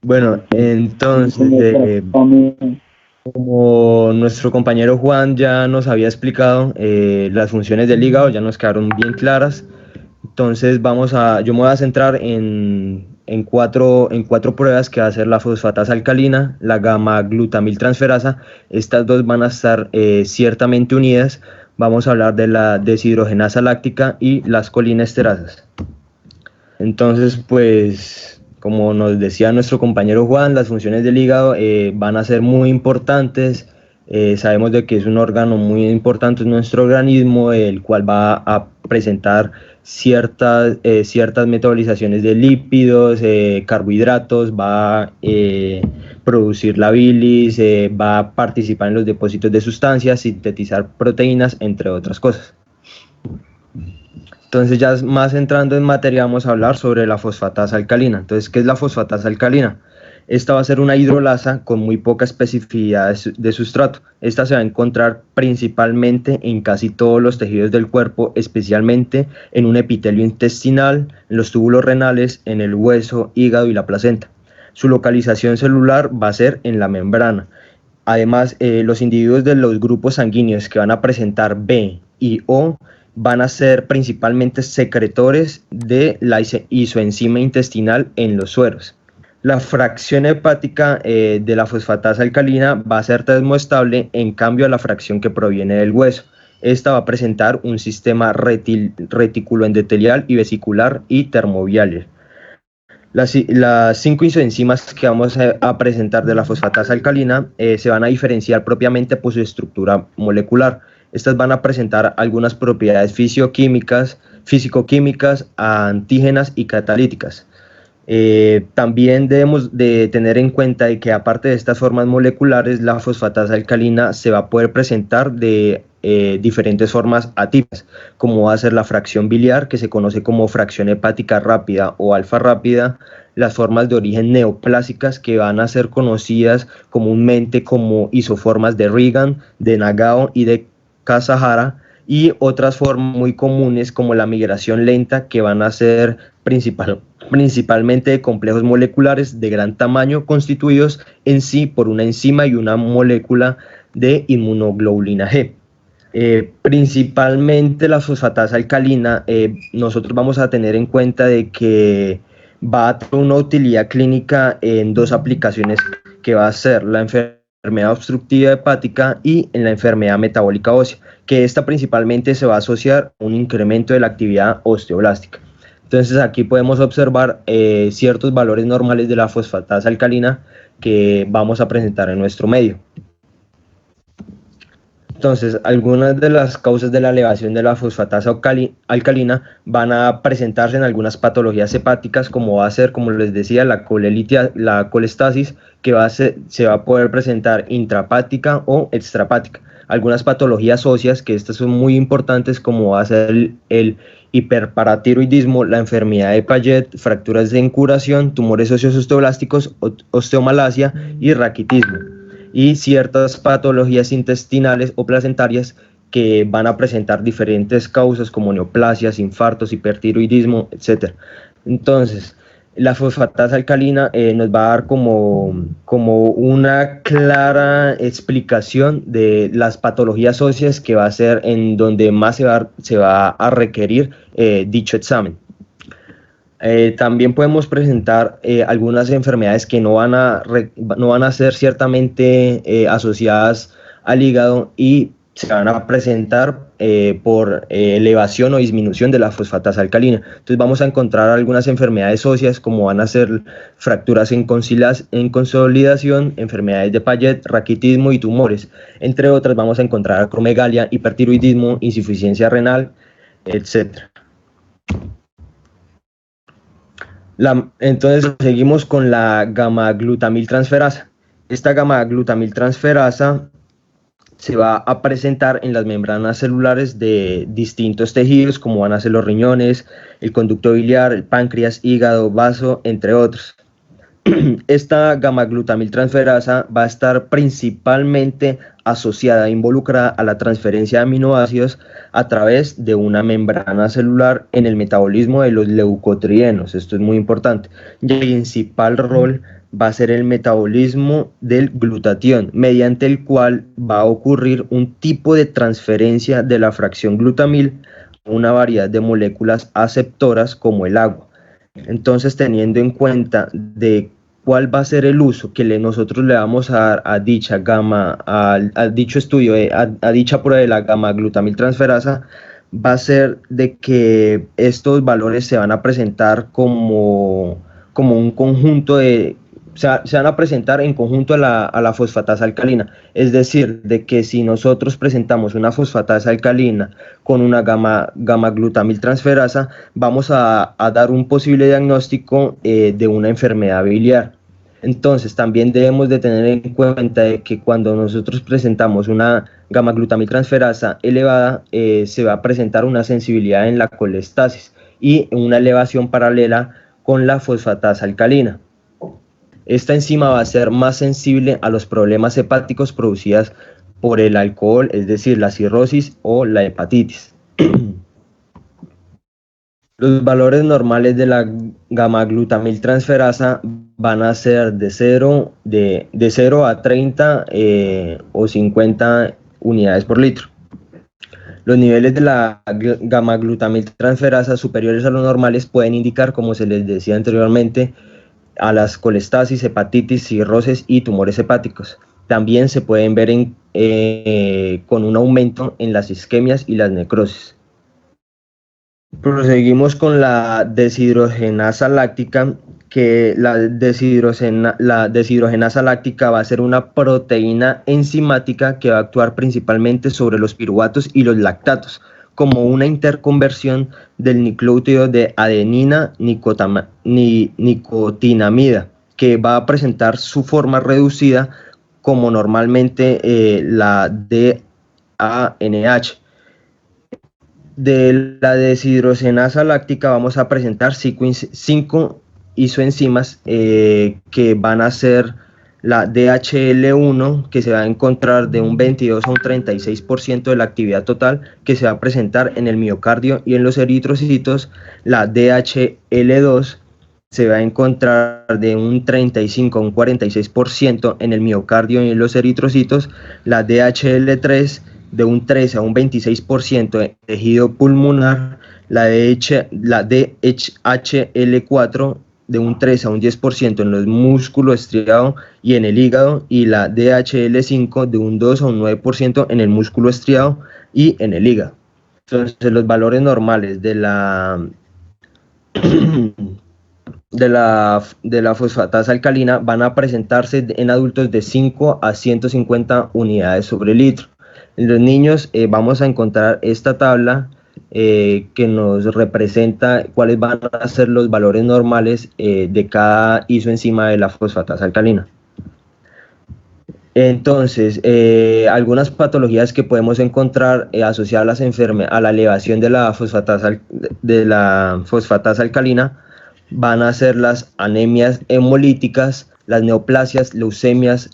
Bueno, entonces, como nuestro compañero Juan ya nos había explicado, las funciones del hígado ya nos quedaron bien claras. Entonces yo me voy a centrar en cuatro pruebas que va a ser la fosfatasa alcalina, la gamma-glutamiltransferasa. Estas dos van a estar ciertamente unidas. Vamos a hablar de la deshidrogenasa láctica y las colinesterasas. Entonces, pues, como nos decía nuestro compañero Juan, las funciones del hígado van a ser muy importantes. Sabemos de que es un órgano muy importante en nuestro organismo, el cual va a presentar ciertas metabolizaciones de lípidos, carbohidratos, va a producir la bilis, va a participar en los depósitos de sustancias, sintetizar proteínas, entre otras cosas. Entonces, ya más entrando en materia, vamos a hablar sobre la fosfatasa alcalina. Entonces, ¿qué es la fosfatasa alcalina? Esta va a ser una hidrolasa con muy poca especificidad de sustrato. Esta se va a encontrar principalmente en casi todos los tejidos del cuerpo, especialmente en un epitelio intestinal, en los túbulos renales, en el hueso, hígado y la placenta. Su localización celular va a ser en la membrana. Además, los individuos de los grupos sanguíneos que van a presentar B y O van a ser principalmente secretores de la isoenzima intestinal en los sueros. La fracción hepática de la fosfatasa alcalina va a ser termoestable en cambio a la fracción que proviene del hueso. Esta va a presentar un sistema reticuloendotelial y vesicular y termovial. Las 5 isoenzimas que vamos a presentar de la fosfatasa alcalina se van a diferenciar propiamente por su estructura molecular. Estas van a presentar algunas propiedades físico-químicas, antígenas y catalíticas. También debemos de tener en cuenta de que aparte de estas formas moleculares, la fosfatasa alcalina se va a poder presentar de diferentes formas atípicas, como va a ser la fracción biliar, que se conoce como fracción hepática rápida o alfa rápida, las formas de origen neoplásicas, que van a ser conocidas comúnmente como isoformas de Regan, de Nagao y de Kasahara, y otras formas muy comunes como la migración lenta, que van a ser principalmente de complejos moleculares de gran tamaño constituidos en sí por una enzima y una molécula de inmunoglobulina G. Principalmente la fosfatasa alcalina, nosotros vamos a tener en cuenta de que va a tener una utilidad clínica en dos aplicaciones, que va a ser la enfermedad obstructiva hepática y en la enfermedad metabólica ósea, que esta principalmente se va a asociar a un incremento de la actividad osteoblástica. Entonces aquí podemos observar ciertos valores normales de la fosfatasa alcalina que vamos a presentar en nuestro medio. Entonces, algunas de las causas de la elevación de la fosfatasa alcalina van a presentarse en algunas patologías hepáticas, como va a ser, como les decía, la colestasis, que se va a poder presentar intrahepática o extrahepática. Algunas patologías óseas, que estas son muy importantes, como va a ser el hiperparatiroidismo, la enfermedad de Payet, fracturas de incuración, tumores óseos osteoblásticos, osteomalacia y raquitismo. Y ciertas patologías intestinales o placentarias que van a presentar diferentes causas como neoplasias, infartos, hipertiroidismo, etc. Entonces, la fosfatasa alcalina nos va a dar como una clara explicación de las patologías óseas, que va a ser en donde más se va a requerir dicho examen. También podemos presentar algunas enfermedades que no van a ser ciertamente asociadas al hígado y se van a presentar por elevación o disminución de la fosfatasa alcalina. Entonces vamos a encontrar algunas enfermedades óseas, como van a ser fracturas en consolidación, enfermedades de Payet, raquitismo y tumores. Entre otras vamos a encontrar acromegalia, hipertiroidismo, insuficiencia renal, etc. Entonces seguimos con la gamma-glutamiltransferasa. Esta gamma-glutamiltransferasa se va a presentar en las membranas celulares de distintos tejidos, como van a ser los riñones, el conducto biliar, el páncreas, hígado, vaso, entre otros. Esta gamma-glutamiltransferasa va a estar principalmente asociada, involucrada a la transferencia de aminoácidos a través de una membrana celular en el metabolismo de los leucotrienos. Esto es muy importante. Y el principal rol va a ser el metabolismo del glutatión, mediante el cual va a ocurrir un tipo de transferencia de la fracción glutamil a una variedad de moléculas aceptoras como el agua. Entonces, teniendo en cuenta de cuál va a ser el uso que nosotros le vamos a dar a dicha a dicho estudio, a dicha prueba de la gamma-glutamiltransferasa, va a ser de que estos valores se van a presentar como un conjunto de... se van a presentar en conjunto a la fosfatasa alcalina. Es decir, de que si nosotros presentamos una fosfatasa alcalina con una gamma-glutamiltransferasa, vamos a dar un posible diagnóstico de una enfermedad biliar. Entonces, también debemos de tener en cuenta de que cuando nosotros presentamos una gamma-glutamiltransferasa elevada, se va a presentar una sensibilidad en la colestasis y una elevación paralela con la fosfatasa alcalina. Esta enzima va a ser más sensible a los problemas hepáticos producidos por el alcohol, es decir, la cirrosis o la hepatitis. Los valores normales de la gamma-glutamiltransferasa van a ser de 0 a 30 o 50 unidades por litro. Los niveles de la gamma-glutamiltransferasa superiores a los normales pueden indicar, como se les decía anteriormente, a las colestasis, hepatitis, cirrosis y tumores hepáticos. También se pueden ver con un aumento en las isquemias y las necrosis. Proseguimos con la deshidrogenasa láctica, que la deshidrogenasa láctica va a ser una proteína enzimática que va a actuar principalmente sobre los piruvatos y los lactatos, como una interconversión del nucleótido de adenina nicotinamida, que va a presentar su forma reducida como normalmente la DANH. De la deshidrogenasa láctica vamos a presentar 5 isoenzimas que van a ser la DHL1, que se va a encontrar de un 22 a un 36% de la actividad total, que se va a presentar en el miocardio y en los eritrocitos. La DHL2 se va a encontrar de un 35 a un 46% en el miocardio y en los eritrocitos. La DHL3 de un 13 a un 26% en tejido pulmonar. La DHL4 de un 3 a un 10% en los músculos estriado y en el hígado, y la DHL5 de un 2 a un 9% en el músculo estriado y en el hígado. Entonces, los valores normales de la de la fosfatasa alcalina van a presentarse en adultos de 5 a 150 unidades sobre litro. En los niños vamos a encontrar esta tabla que nos representa cuáles van a ser los valores normales de cada isoenzima de la fosfatasa alcalina. Entonces, algunas patologías que podemos encontrar asociadas a la elevación de la fosfatasa alcalina van a ser las anemias hemolíticas, las neoplasias, leucemias,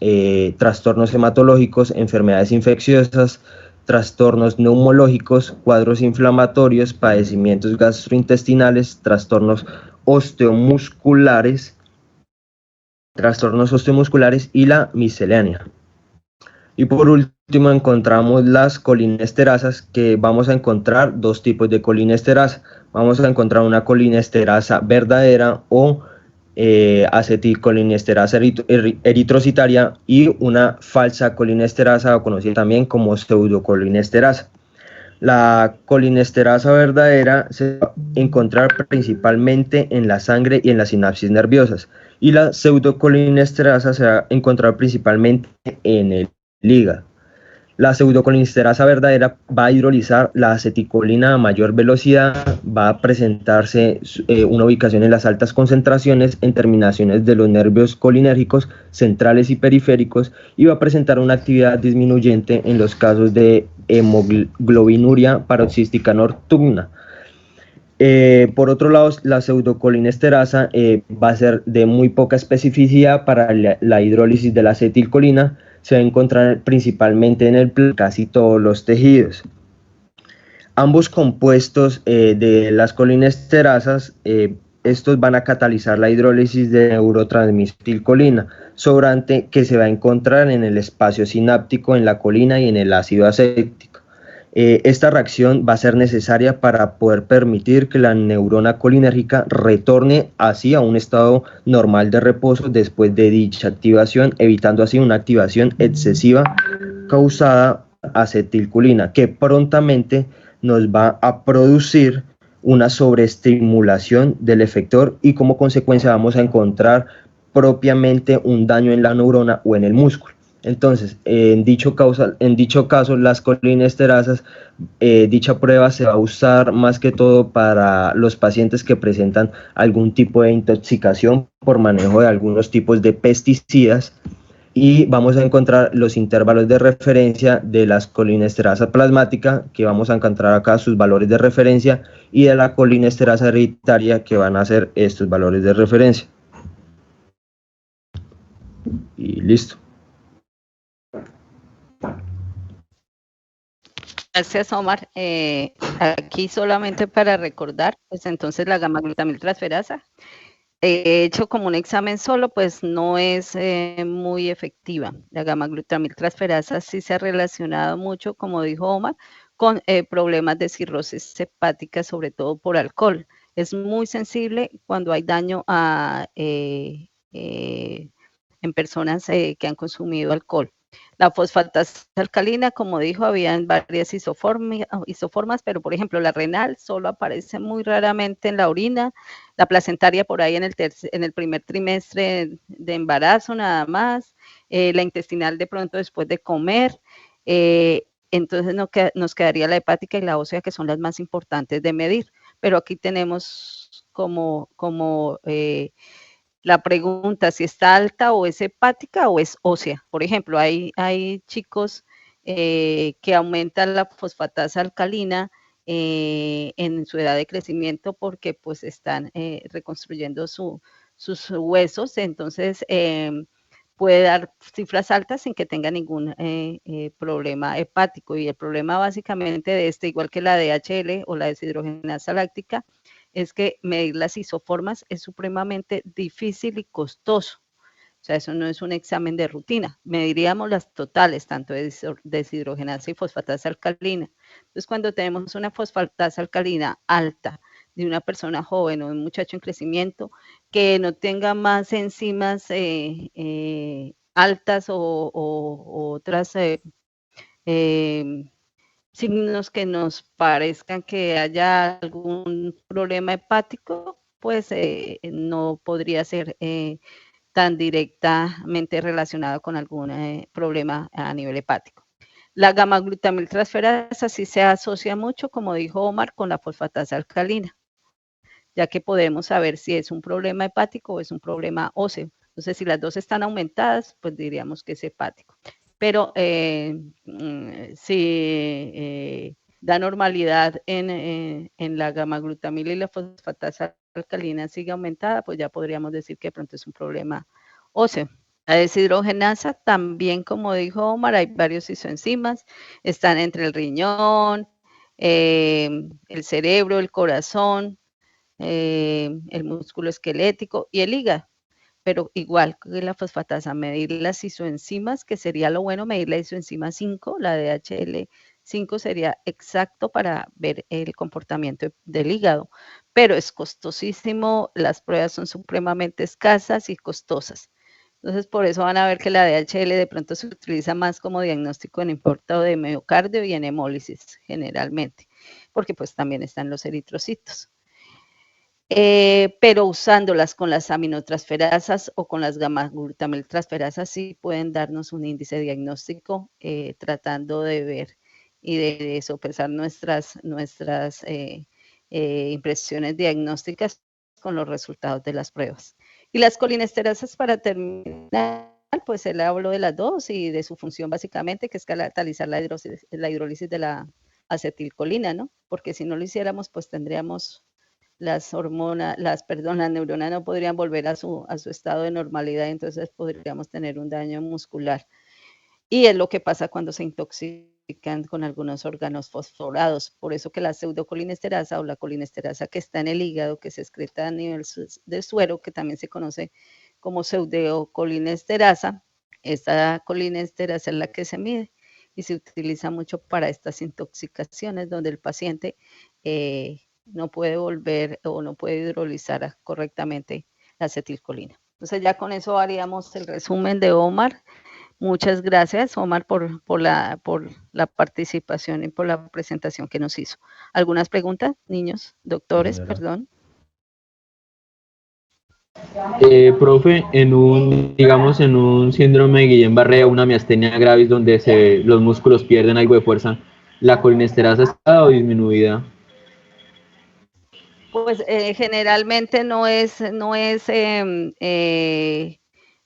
trastornos hematológicos, enfermedades infecciosas, trastornos neumológicos, cuadros inflamatorios, padecimientos gastrointestinales, trastornos osteomusculares y la miscelánea. Y por último encontramos las colinesterasas, que vamos a encontrar dos tipos de colinesterasa. Vamos a encontrar una colinesterasa verdadera o acetilcolinesterasa eritrocitaria y una falsa colinesterasa, o conocida también como pseudocolinesterasa. La colinesterasa verdadera se va a encontrar principalmente en la sangre y en las sinapsis nerviosas, y la pseudocolinesterasa se va a encontrar principalmente en el hígado. La pseudocolinesterasa verdadera va a hidrolizar la acetilcolina a mayor velocidad, va a presentarse una ubicación en las altas concentraciones en terminaciones de los nervios colinérgicos centrales y periféricos, y va a presentar una actividad disminuyente en los casos de hemoglobinuria paroxística nocturna. Por otro lado, la pseudocolinesterasa va a ser de muy poca especificidad para la hidrólisis de la acetilcolina. Se va a encontrar principalmente en casi todos los tejidos. Ambos compuestos de las colinesterasas, estos van a catalizar la hidrólisis de neurotransmetilcolina sobrante, que se va a encontrar en el espacio sináptico, en la colina y en el ácido acético. Esta reacción va a ser necesaria para poder permitir que la neurona colinérgica retorne así a un estado normal de reposo después de dicha activación, evitando así una activación excesiva causada acetilcolina, que prontamente nos va a producir una sobreestimulación del efector, y como consecuencia vamos a encontrar propiamente un daño en la neurona o en el músculo. Entonces, en dicho caso, las colinesterasas, dicha prueba se va a usar más que todo para los pacientes que presentan algún tipo de intoxicación por manejo de algunos tipos de pesticidas, y vamos a encontrar los intervalos de referencia de las colinesterasa plasmática, que vamos a encontrar acá sus valores de referencia, y de la colinesterasa hereditaria, que van a ser estos valores de referencia. Y listo. Gracias, Omar. Aquí solamente para recordar, pues entonces la gamma-glutamiltransferasa, hecho como un examen solo, pues no es muy efectiva. La gamma-glutamiltransferasa sí se ha relacionado mucho, como dijo Omar, con problemas de cirrosis hepática, sobre todo por alcohol. Es muy sensible cuando hay daño en personas que han consumido alcohol. La fosfatasa alcalina, como dijo, habían varias isoformas, pero por ejemplo la renal solo aparece muy raramente en la orina, la placentaria por ahí en el primer trimestre de embarazo nada más, la intestinal de pronto después de comer, entonces nos quedaría la hepática y la ósea, que son las más importantes de medir, pero aquí tenemos como la pregunta si está alta o es hepática o es ósea. Por ejemplo, hay chicos que aumentan la fosfatasa alcalina en su edad de crecimiento porque pues están reconstruyendo sus huesos, entonces puede dar cifras altas sin que tenga ningún problema hepático, y el problema básicamente de igual que la DHL o la deshidrogenasa láctica, es que medir las isoformas es supremamente difícil y costoso. O sea, eso no es un examen de rutina. Mediríamos las totales, tanto de deshidrogenasa y fosfatasa alcalina. Entonces, cuando tenemos una fosfatasa alcalina alta de una persona joven o de un muchacho en crecimiento, que no tenga más enzimas altas o otras signos que nos parezcan que haya algún problema hepático, pues no podría ser tan directamente relacionado con algún problema a nivel hepático. La gamma-glutamiltransferasa sí se asocia mucho, como dijo Omar, con la fosfatasa alcalina, ya que podemos saber si es un problema hepático o es un problema óseo. Entonces, si las dos están aumentadas, pues diríamos que es hepático. Pero si da normalidad en la gamma-glutamila y la fosfatasa alcalina sigue aumentada, pues ya podríamos decir que de pronto es un problema óseo. La deshidrogenasa también, como dijo Omar, hay varios isoenzimas, están entre el riñón, el cerebro, el corazón, el músculo esquelético y el hígado. Pero igual que la fosfatasa, medir las isoenzimas, que sería lo bueno, medir la isoenzima 5, la DHL5 sería exacto para ver el comportamiento del hígado, pero es costosísimo, las pruebas son supremamente escasas y costosas. Entonces, por eso van a ver que la DHL de pronto se utiliza más como diagnóstico en infarto de miocardio y en hemólisis generalmente, porque pues también están los eritrocitos. Pero usándolas con las aminotransferasas o con las gamma-glutamiltransferasas sí pueden darnos un índice diagnóstico tratando de ver y de sopesar nuestras impresiones diagnósticas con los resultados de las pruebas. Y las colinesterasas, para terminar, pues él habló de las dos y de su función básicamente, que es catalizar la hidrólisis de la acetilcolina, ¿no? Porque si no lo hiciéramos, pues tendríamos las neuronas no podrían volver a su estado de normalidad, entonces podríamos tener un daño muscular. Y es lo que pasa cuando se intoxican con algunos órganos fosforados. Por eso que la pseudocolinesterasa o la colinesterasa que está en el hígado, que se excreta a nivel de suero, que también se conoce como pseudocolinesterasa, esta colinesterasa es la que se mide y se utiliza mucho para estas intoxicaciones donde el paciente no puede volver o no puede hidrolizar correctamente la acetilcolina. Entonces ya con eso haríamos el resumen de Omar. Muchas gracias, Omar, por la participación y por la presentación que nos hizo. ¿Algunas preguntas, niños? Doctores, perdón. Profe, en un síndrome de Guillain-Barré, una miastenia gravis donde los músculos pierden algo de fuerza, ¿la colinesterasa está o disminuida? Pues generalmente no es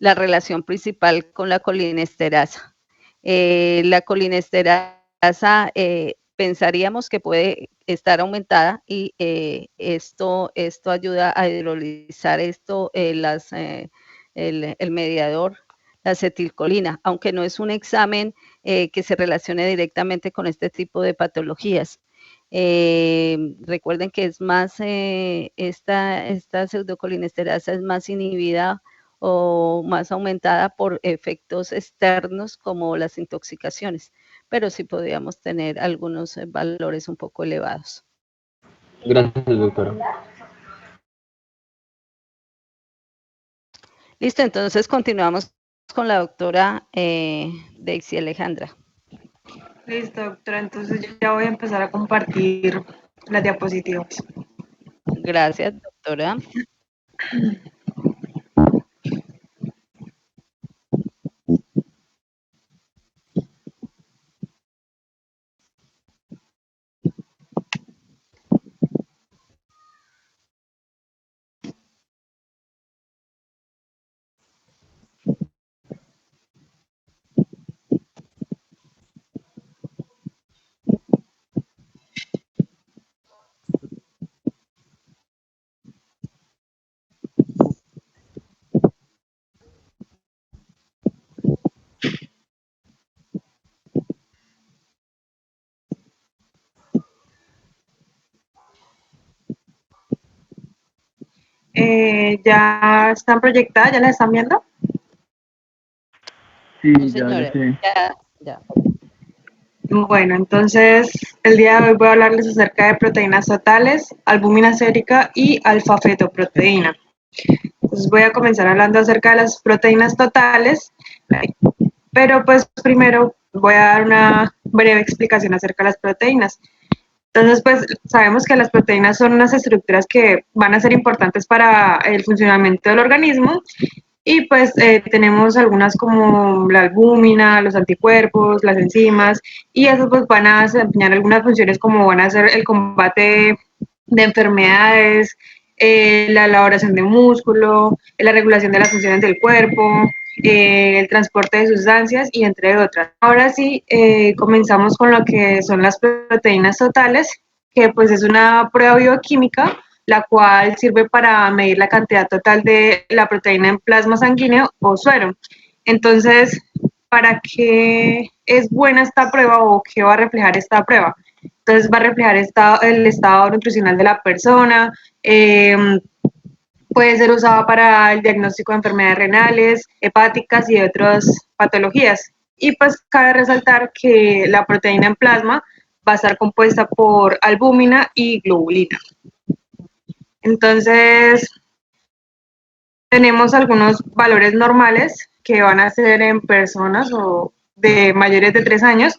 la relación principal con la colinesterasa. La colinesterasa pensaríamos que puede estar aumentada y esto ayuda a hidrolizar el mediador, la acetilcolina, aunque no es un examen que se relacione directamente con este tipo de patologías. Recuerden que es más, esta pseudocolinesterasa es más inhibida o más aumentada por efectos externos como las intoxicaciones, pero sí podríamos tener algunos valores un poco elevados. Gracias, doctora. Listo, entonces continuamos con la doctora Daisy Alejandra. Listo, doctora, entonces yo ya voy a empezar a compartir las diapositivas. Gracias, doctora. ¿Ya están proyectadas? ¿Ya las están viendo? Sí, No, ya, señora, ya. Bueno, entonces el día de hoy voy a hablarles acerca de proteínas totales, albúmina sérica y alfa-fetoproteína. Entonces voy a comenzar hablando acerca de las proteínas totales, pero pues primero voy a dar una breve explicación acerca de las proteínas. Entonces, pues sabemos que las proteínas son unas estructuras que van a ser importantes para el funcionamiento del organismo y pues tenemos algunas como la albúmina, los anticuerpos, las enzimas y esos pues van a desempeñar algunas funciones como van a ser el combate de enfermedades, la elaboración de músculo, la regulación de las funciones del cuerpo, el transporte de sustancias y entre otras. Ahora sí, comenzamos con lo que son las proteínas totales, que pues es una prueba bioquímica, la cual sirve para medir la cantidad total de la proteína en plasma sanguíneo o suero. Entonces, ¿para qué es buena esta prueba o qué va a reflejar esta prueba? Entonces va a reflejar el estado nutricional de la persona, puede ser usada para el diagnóstico de enfermedades renales, hepáticas y de otras patologías. Y pues cabe resaltar que la proteína en plasma va a estar compuesta por albúmina y globulina. Entonces, tenemos algunos valores normales que van a ser en personas o de mayores de 3 años.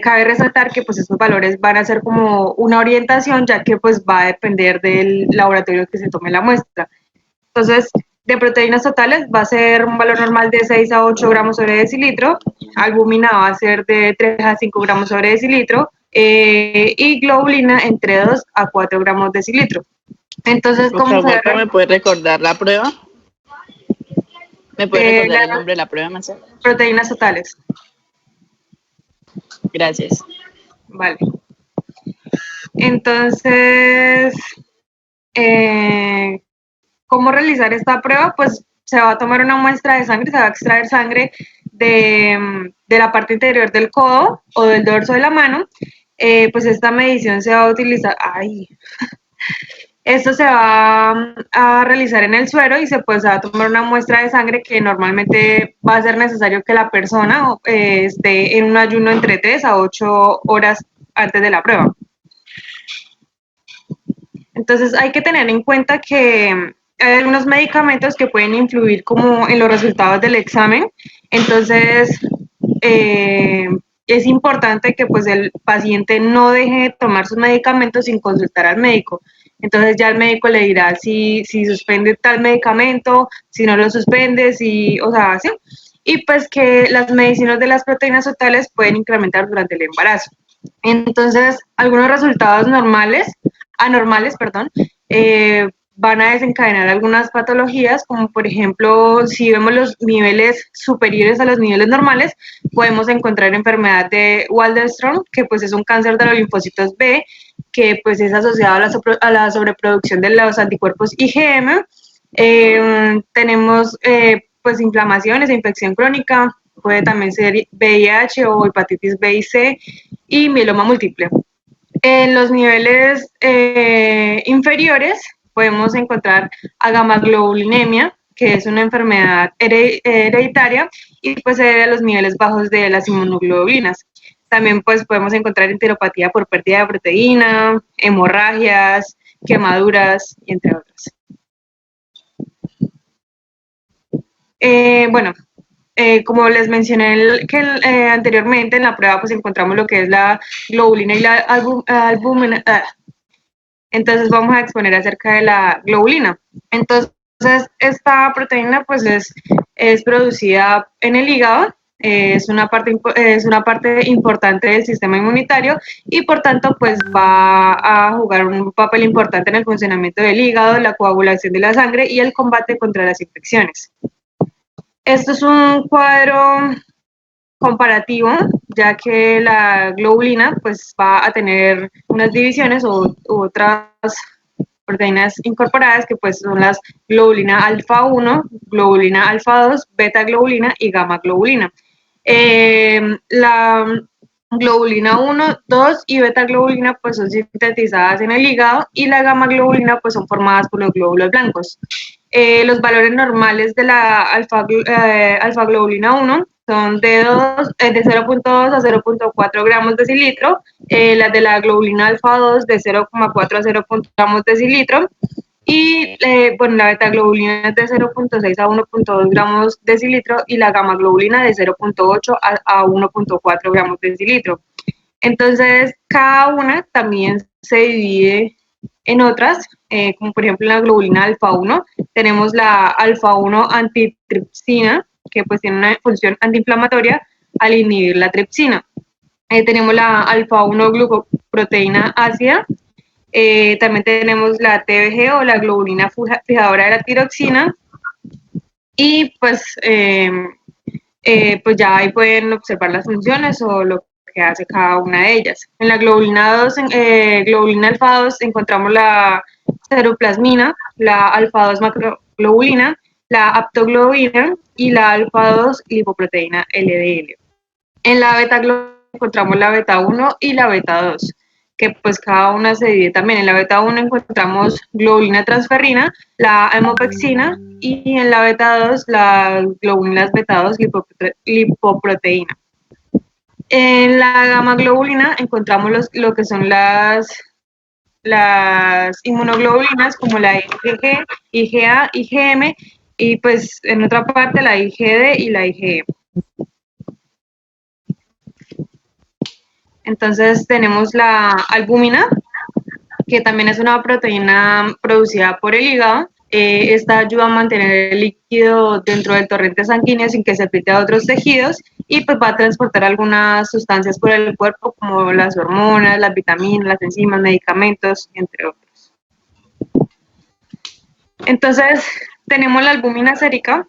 Cabe resaltar que pues estos valores van a ser como una orientación, ya que pues va a depender del laboratorio que se tome la muestra. Entonces, de proteínas totales va a ser un valor normal de 6 a 8 gramos sobre decilitro, albúmina va a ser de 3 a 5 gramos sobre decilitro y globulina entre 2 a 4 gramos decilitro. Entonces, ¿cómo se ve? ¿Me puedes recordar la prueba? ¿Me puedes recordar el nombre de la prueba, Marcela? Proteínas totales. Gracias. Vale. Entonces, ¿cómo realizar esta prueba? Pues se va a tomar una muestra de sangre, se va a extraer sangre de la parte interior del codo o del dorso de la mano. Pues esta medición se va a utilizar... Esto se va a realizar en el suero y se va a tomar una muestra de sangre que normalmente va a ser necesario que la persona esté en un ayuno entre 3 a 8 horas antes de la prueba. Entonces hay que tener en cuenta que hay algunos medicamentos que pueden influir como en los resultados del examen. Entonces es importante que pues el paciente no deje de tomar sus medicamentos sin consultar al médico. Entonces ya el médico le dirá si suspende tal medicamento, si no lo suspende, o sea, así. Y pues que las mediciones de las proteínas totales pueden incrementar durante el embarazo. Entonces, algunos resultados anormales, van a desencadenar algunas patologías, como por ejemplo, si vemos los niveles superiores a los niveles normales, podemos encontrar enfermedad de Waldenström, que pues es un cáncer de los linfocitos B, que pues es asociado a la sobreproducción de los anticuerpos IgM. Tenemos pues inflamaciones e infección crónica, puede también ser VIH o hepatitis B y C y mieloma múltiple. En los niveles inferiores podemos encontrar agamaglobulinemia, que es una enfermedad hereditaria y pues se debe a los niveles bajos de las inmunoglobulinas. También pues podemos encontrar enteropatía por pérdida de proteína, hemorragias, quemaduras, y entre otras. Como les mencioné anteriormente, en la prueba pues encontramos lo que es la globulina y la albúmina. Entonces vamos a exponer acerca de la globulina. Entonces esta proteína pues es producida en el hígado, es una parte importante del sistema inmunitario y por tanto pues va a jugar un papel importante en el funcionamiento del hígado, la coagulación de la sangre y el combate contra las infecciones. Esto es un cuadro comparativo, ya que la globulina pues va a tener unas divisiones u otras proteínas incorporadas que pues son las globulina alfa 1, globulina alfa 2, beta globulina y gamma globulina. La globulina 1, 2 y beta globulina pues son sintetizadas en el hígado y la gamma globulina pues son formadas por los glóbulos blancos. Los valores normales de la alfa globulina 1 son de 0.2 a 0.4 gramos decilitro, las de la globulina alfa 2 de 0.4 a 0.0 gramos decilitro y la beta globulina es de 0.6 a 1.2 gramos decilitro y la gamma globulina de 0.8 a 1.4 gramos decilitro. Entonces, cada una también se divide en otras, como por ejemplo en la globulina alfa-1, tenemos la alfa-1 antitripsina, que pues tiene una función antiinflamatoria al inhibir la tripsina. Tenemos la alfa-1 glucoproteína ácida, también tenemos la TBG o la globulina fijadora de la tiroxina, y pues ya ahí pueden observar las funciones o lo que hace cada una de ellas. En la globulina alfa-2 encontramos la ceroplasmina, la alfa-2 macroglobulina, la aptoglobina y la alfa-2 lipoproteína LDL. En la beta-globulina encontramos la beta-1 y la beta-2, que pues cada una se divide también. En la beta-1 encontramos globulina transferrina, la hemopexina, y en la beta-2 las globulinas beta-2 lipoproteína. En la gamma globulina encontramos lo que son las inmunoglobulinas como la IgG, IgA, IgM, y pues en otra parte la IgD y la IgE. Entonces tenemos la albúmina, que también es una proteína producida por el hígado. Esta ayuda a mantener el líquido dentro del torrente sanguíneo sin que se filtre a otros tejidos, y pues va a transportar algunas sustancias por el cuerpo como las hormonas, las vitaminas, las enzimas, medicamentos, entre otros. Entonces tenemos la albúmina sérica,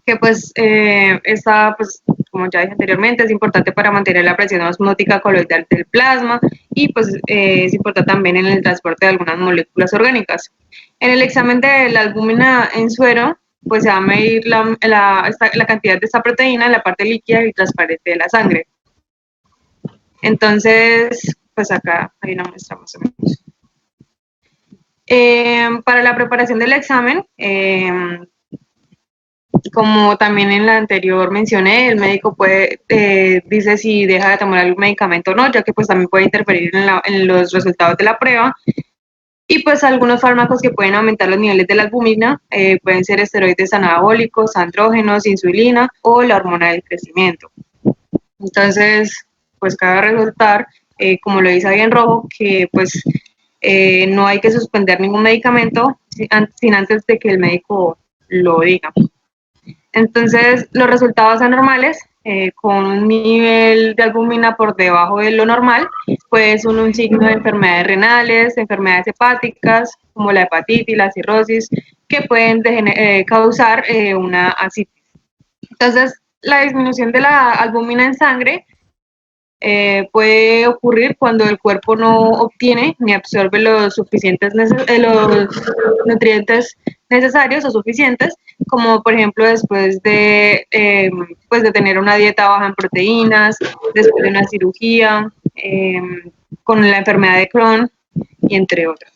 que pues esta, pues como ya dije anteriormente, es importante para mantener la presión osmótica coloidal del plasma, y pues es importante también en el transporte de algunas moléculas orgánicas. En el examen de la albúmina en suero, pues se va a medir la cantidad de esta proteína en la parte líquida y transparente de la sangre. Entonces, pues acá hay una muestra más o menos. Para la preparación del examen, como también en la anterior mencioné, el médico dice si deja de tomar algún medicamento o no, ya que pues también puede interferir en los resultados de la prueba. Y pues algunos fármacos que pueden aumentar los niveles de la albúmina pueden ser esteroides anabólicos, andrógenos, insulina o la hormona del crecimiento. Entonces, pues cabe resaltar, como lo dice ahí en rojo, que pues no hay que suspender ningún medicamento sin antes de que el médico lo diga. Entonces, los resultados anormales con un nivel de albúmina por debajo de lo normal, pues son un signo de enfermedades renales, enfermedades hepáticas, como la hepatitis, la cirrosis, que pueden causar una ascitis. Entonces, la disminución de la albúmina en sangre puede ocurrir cuando el cuerpo no obtiene ni absorbe los nutrientes necesarios o suficientes, como por ejemplo después de tener una dieta baja en proteínas, después de una cirugía, con la enfermedad de Crohn, y entre otras.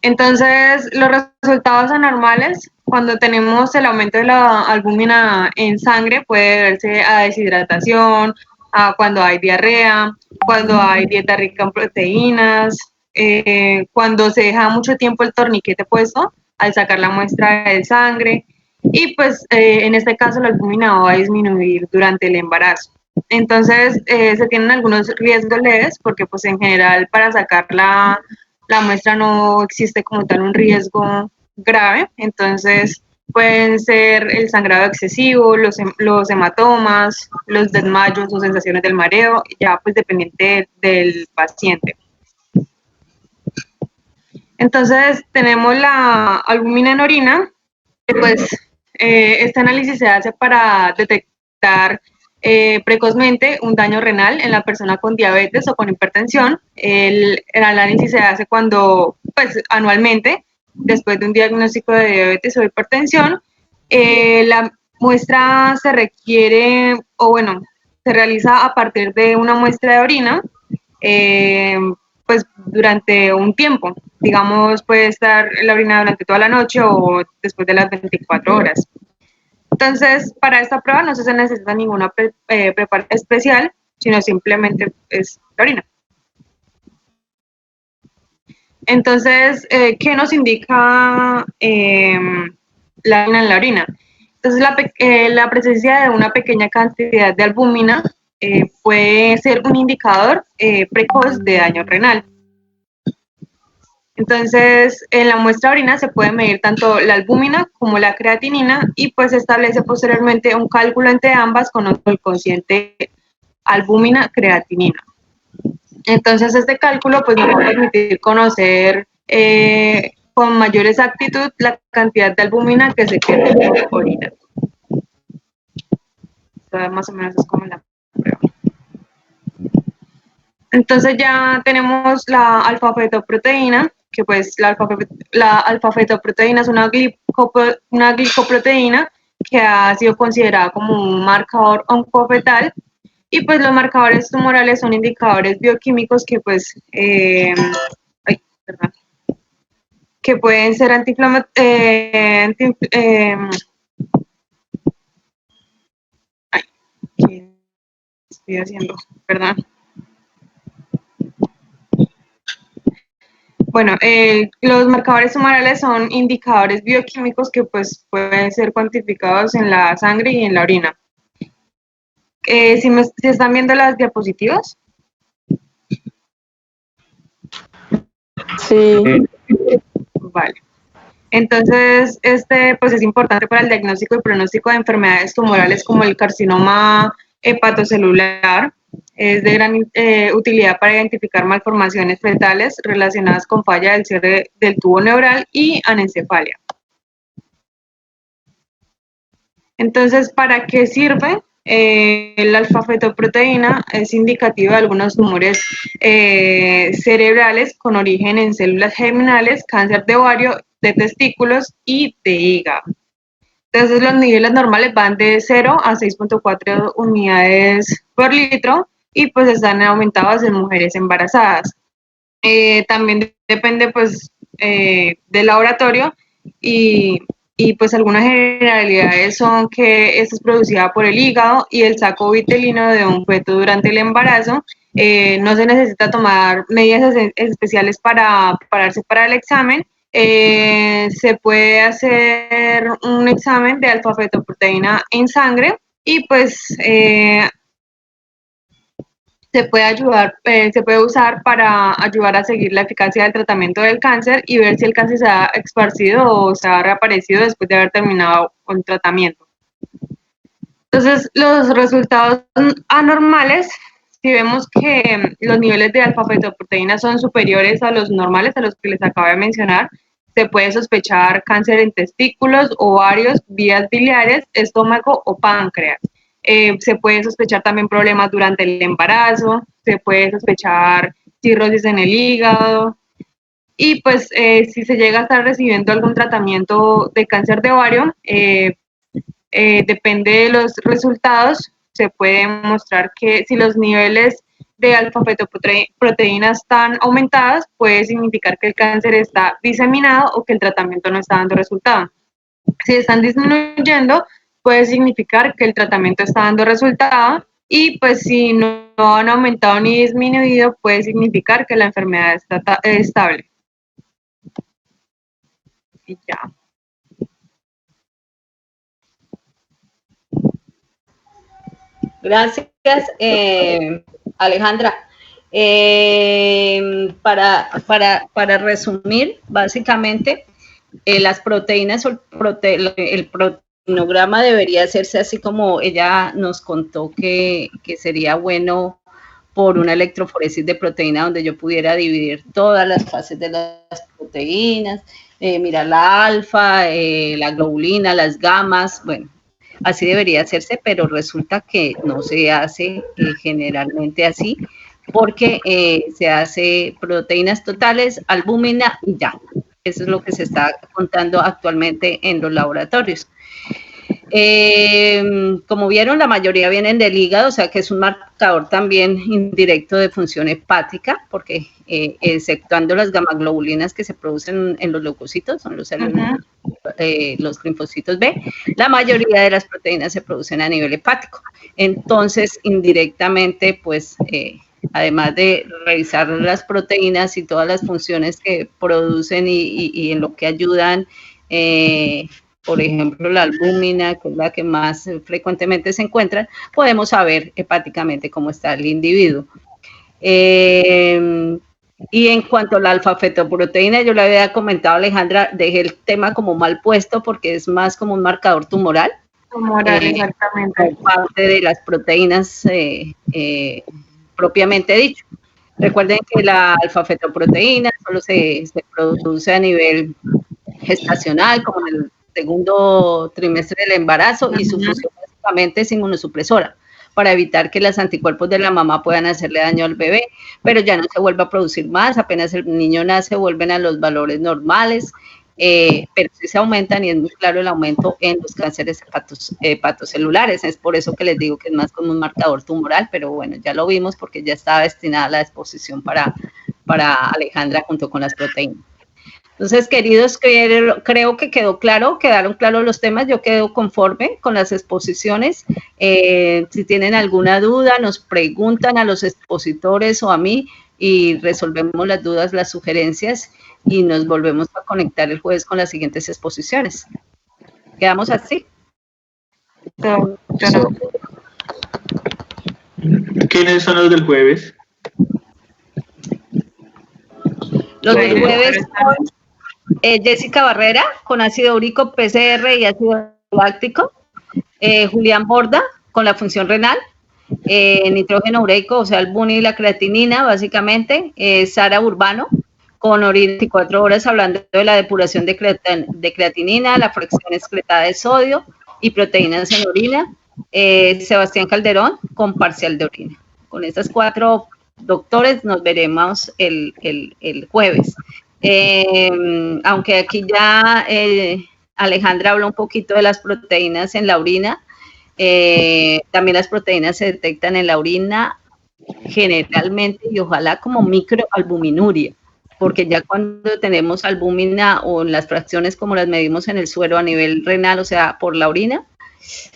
Entonces, los resultados anormales, cuando tenemos el aumento de la albúmina en sangre, puede deberse a deshidratación, a cuando hay diarrea, cuando hay dieta rica en proteínas, cuando se deja mucho tiempo el torniquete puesto al sacar la muestra de sangre, y pues en este caso la albúmina va a disminuir durante el embarazo. Entonces se tienen algunos riesgos leves, porque pues en general para sacar la muestra no existe como tal un riesgo grave. Entonces pueden ser el sangrado excesivo, los hematomas, los desmayos o sensaciones del mareo, ya pues dependiente del paciente. Entonces tenemos la albúmina en orina, que pues este análisis se hace para detectar precozmente un daño renal en la persona con diabetes o con hipertensión. El análisis se hace pues anualmente, después de un diagnóstico de diabetes o hipertensión. La muestra se realiza a partir de una muestra de orina, pues durante un tiempo, digamos, puede estar la orina durante toda la noche o después de las 24 horas. Entonces, para esta prueba no se necesita ninguna preparación especial, sino simplemente es la orina. Entonces, ¿qué nos indica la orina en la orina? Entonces, la presencia de una pequeña cantidad de albúmina puede ser un indicador precoz de daño renal. Entonces, en la muestra de orina se puede medir tanto la albúmina como la creatinina y pues se establece posteriormente un cálculo entre ambas con el cociente albúmina-creatinina. Entonces, este cálculo pues nos va a permitir conocer con mayor exactitud la cantidad de albúmina que se pierde en orina. Entonces, más o menos es como la prueba. Entonces ya tenemos la alfa-fetoproteína, que pues la alfa-fetoproteína es una glicoproteína que ha sido considerada como un marcador oncofetal, y pues los marcadores tumorales son indicadores bioquímicos que pues que pueden ser ¿qué estoy haciendo? Perdón. Bueno, los marcadores tumorales son indicadores bioquímicos que pues pueden ser cuantificados en la sangre y en la orina. ¿Si están viendo las diapositivas? Sí. Vale. Entonces, pues es importante para el diagnóstico y pronóstico de enfermedades tumorales como el carcinoma hepatocelular. Es de gran utilidad para identificar malformaciones fetales relacionadas con falla del cierre del tubo neural y anencefalia. Entonces, ¿para qué sirve? La alfa-fetoproteína es indicativa de algunos tumores cerebrales con origen en células germinales, cáncer de ovario, de testículos y de hígado. Entonces, los niveles normales van de 0 a 6.4 unidades por litro y pues están aumentados en mujeres embarazadas. También depende pues del laboratorio y pues algunas generalidades son que esta es producida por el hígado y el saco vitelino de un feto durante el embarazo. No se necesita tomar medidas especiales para prepararse para el examen. Se puede hacer un examen de alfa-fetoproteína en sangre y pues se puede usar para ayudar a seguir la eficacia del tratamiento del cáncer y ver si el cáncer se ha esparcido o se ha reaparecido después de haber terminado con tratamiento. Entonces, los resultados anormales, si vemos que los niveles de alfa-fetoproteína son superiores a los normales, a los que les acabo de mencionar, se puede sospechar cáncer en testículos, ovarios, vías biliares, estómago o páncreas. Se puede sospechar también problemas durante el embarazo, se puede sospechar cirrosis en el hígado y pues si se llega a estar recibiendo algún tratamiento de cáncer de ovario, depende de los resultados, se puede mostrar que si los niveles de alfa-fetoproteína están aumentadas, puede significar que el cáncer está diseminado o que el tratamiento no está dando resultado. Si están disminuyendo, puede significar que el tratamiento está dando resultado y pues si no han aumentado ni disminuido, puede significar que la enfermedad está estable. Y ya. Gracias, Alejandra. Para resumir, básicamente, las proteínas, el proteinograma debería hacerse así como ella nos contó que sería bueno por una electroforesis de proteína donde yo pudiera dividir todas las fases de las proteínas, mirar la alfa, la globulina, las gamas, bueno, así debería hacerse, pero resulta que no se hace generalmente así, porque se hace proteínas totales, albúmina y ya. Eso es lo que se está contando actualmente en los laboratorios. Como vieron, la mayoría vienen del hígado, o sea que es un marcador también indirecto de función hepática, porque exceptuando las gamaglobulinas que se producen en los leucocitos, son los linfocitos B, la mayoría de las proteínas se producen a nivel hepático. Entonces, indirectamente, pues, además de revisar las proteínas y todas las funciones que producen y en lo que ayudan por ejemplo, la albúmina, que es la que más frecuentemente se encuentra, podemos saber hepáticamente cómo está el individuo. Y en cuanto a la alfa-fetoproteína, yo le había comentado a Alejandra, dejé el tema como mal puesto porque es más como un marcador tumoral. Exactamente. Parte de las proteínas propiamente dicho. Recuerden que la alfa-fetoproteína solo se produce a nivel gestacional, como en el segundo trimestre del embarazo, y su función básicamente es inmunosupresora, para evitar que los anticuerpos de la mamá puedan hacerle daño al bebé, pero ya no se vuelve a producir más, apenas el niño nace vuelven a los valores normales, pero sí se aumentan y es muy claro el aumento en los cánceres hepatocelulares. Es por eso que les digo que es más como un marcador tumoral, pero bueno, ya lo vimos porque ya estaba destinada la exposición para Alejandra junto con las proteínas. Entonces, queridos, creo que quedaron claros los temas, yo quedo conforme con las exposiciones. Si tienen alguna duda, nos preguntan a los expositores o a mí y resolvemos las dudas, las sugerencias y nos volvemos a conectar el jueves con las siguientes exposiciones. ¿Quedamos así? ¿Quiénes son los del jueves? Los del jueves son Jessica Barrera con ácido úrico, PCR y ácido láctico, Julián Borda con la función renal, nitrógeno ureico, o sea, el buni y la creatinina, básicamente, Sara Urbano con orina 24 horas hablando de la depuración de creatinina, la fracción excretada de sodio y proteínas en orina, Sebastián Calderón con parcial de orina. Con estas 4 doctores nos veremos el jueves. Aunque aquí ya Alejandra habló un poquito de las proteínas en la orina, también las proteínas se detectan en la orina generalmente y ojalá como microalbuminuria, porque ya cuando tenemos albúmina o en las fracciones como las medimos en el suero a nivel renal, o sea, por la orina,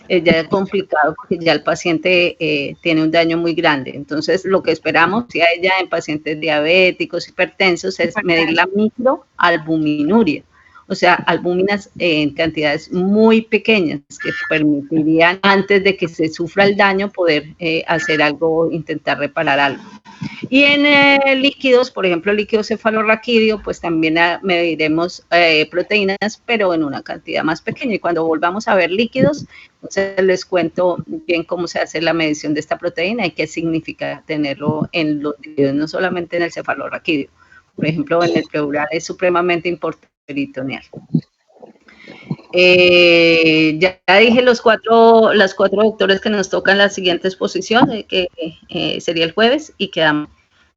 ya es complicado porque ya el paciente tiene un daño muy grande. Entonces, lo que esperamos ya en pacientes diabéticos, hipertensos, es medir la microalbuminuria, o sea, albúminas en cantidades muy pequeñas que permitirían, antes de que se sufra el daño, poder hacer algo, intentar reparar algo. Y en líquidos, por ejemplo, líquido cefalorraquídeo, pues también mediremos proteínas, pero en una cantidad más pequeña. Y cuando volvamos a ver líquidos, entonces les cuento bien cómo se hace la medición de esta proteína y qué significa tenerlo en los líquidos, no solamente en el cefalorraquídeo. Por ejemplo, en el pleural es supremamente importante peritoneal. Ya dije las cuatro doctores que nos tocan la siguiente exposición, que sería el jueves, y quedamos.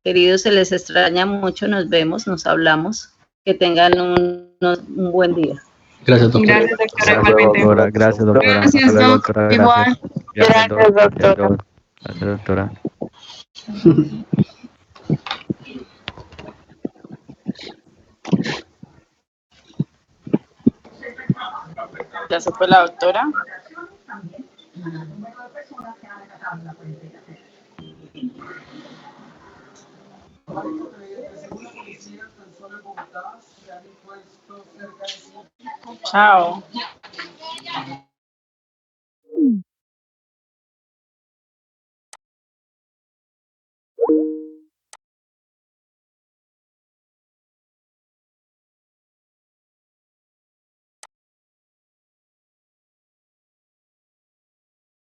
Queridos, se les extraña mucho, nos vemos, nos hablamos, que tengan un buen día. Gracias, doctora. Gracias, doctora. Gracias, doctora. Igual. Gracias, doctora. Gracias, doctora. Ya se fue la doctora. Chao.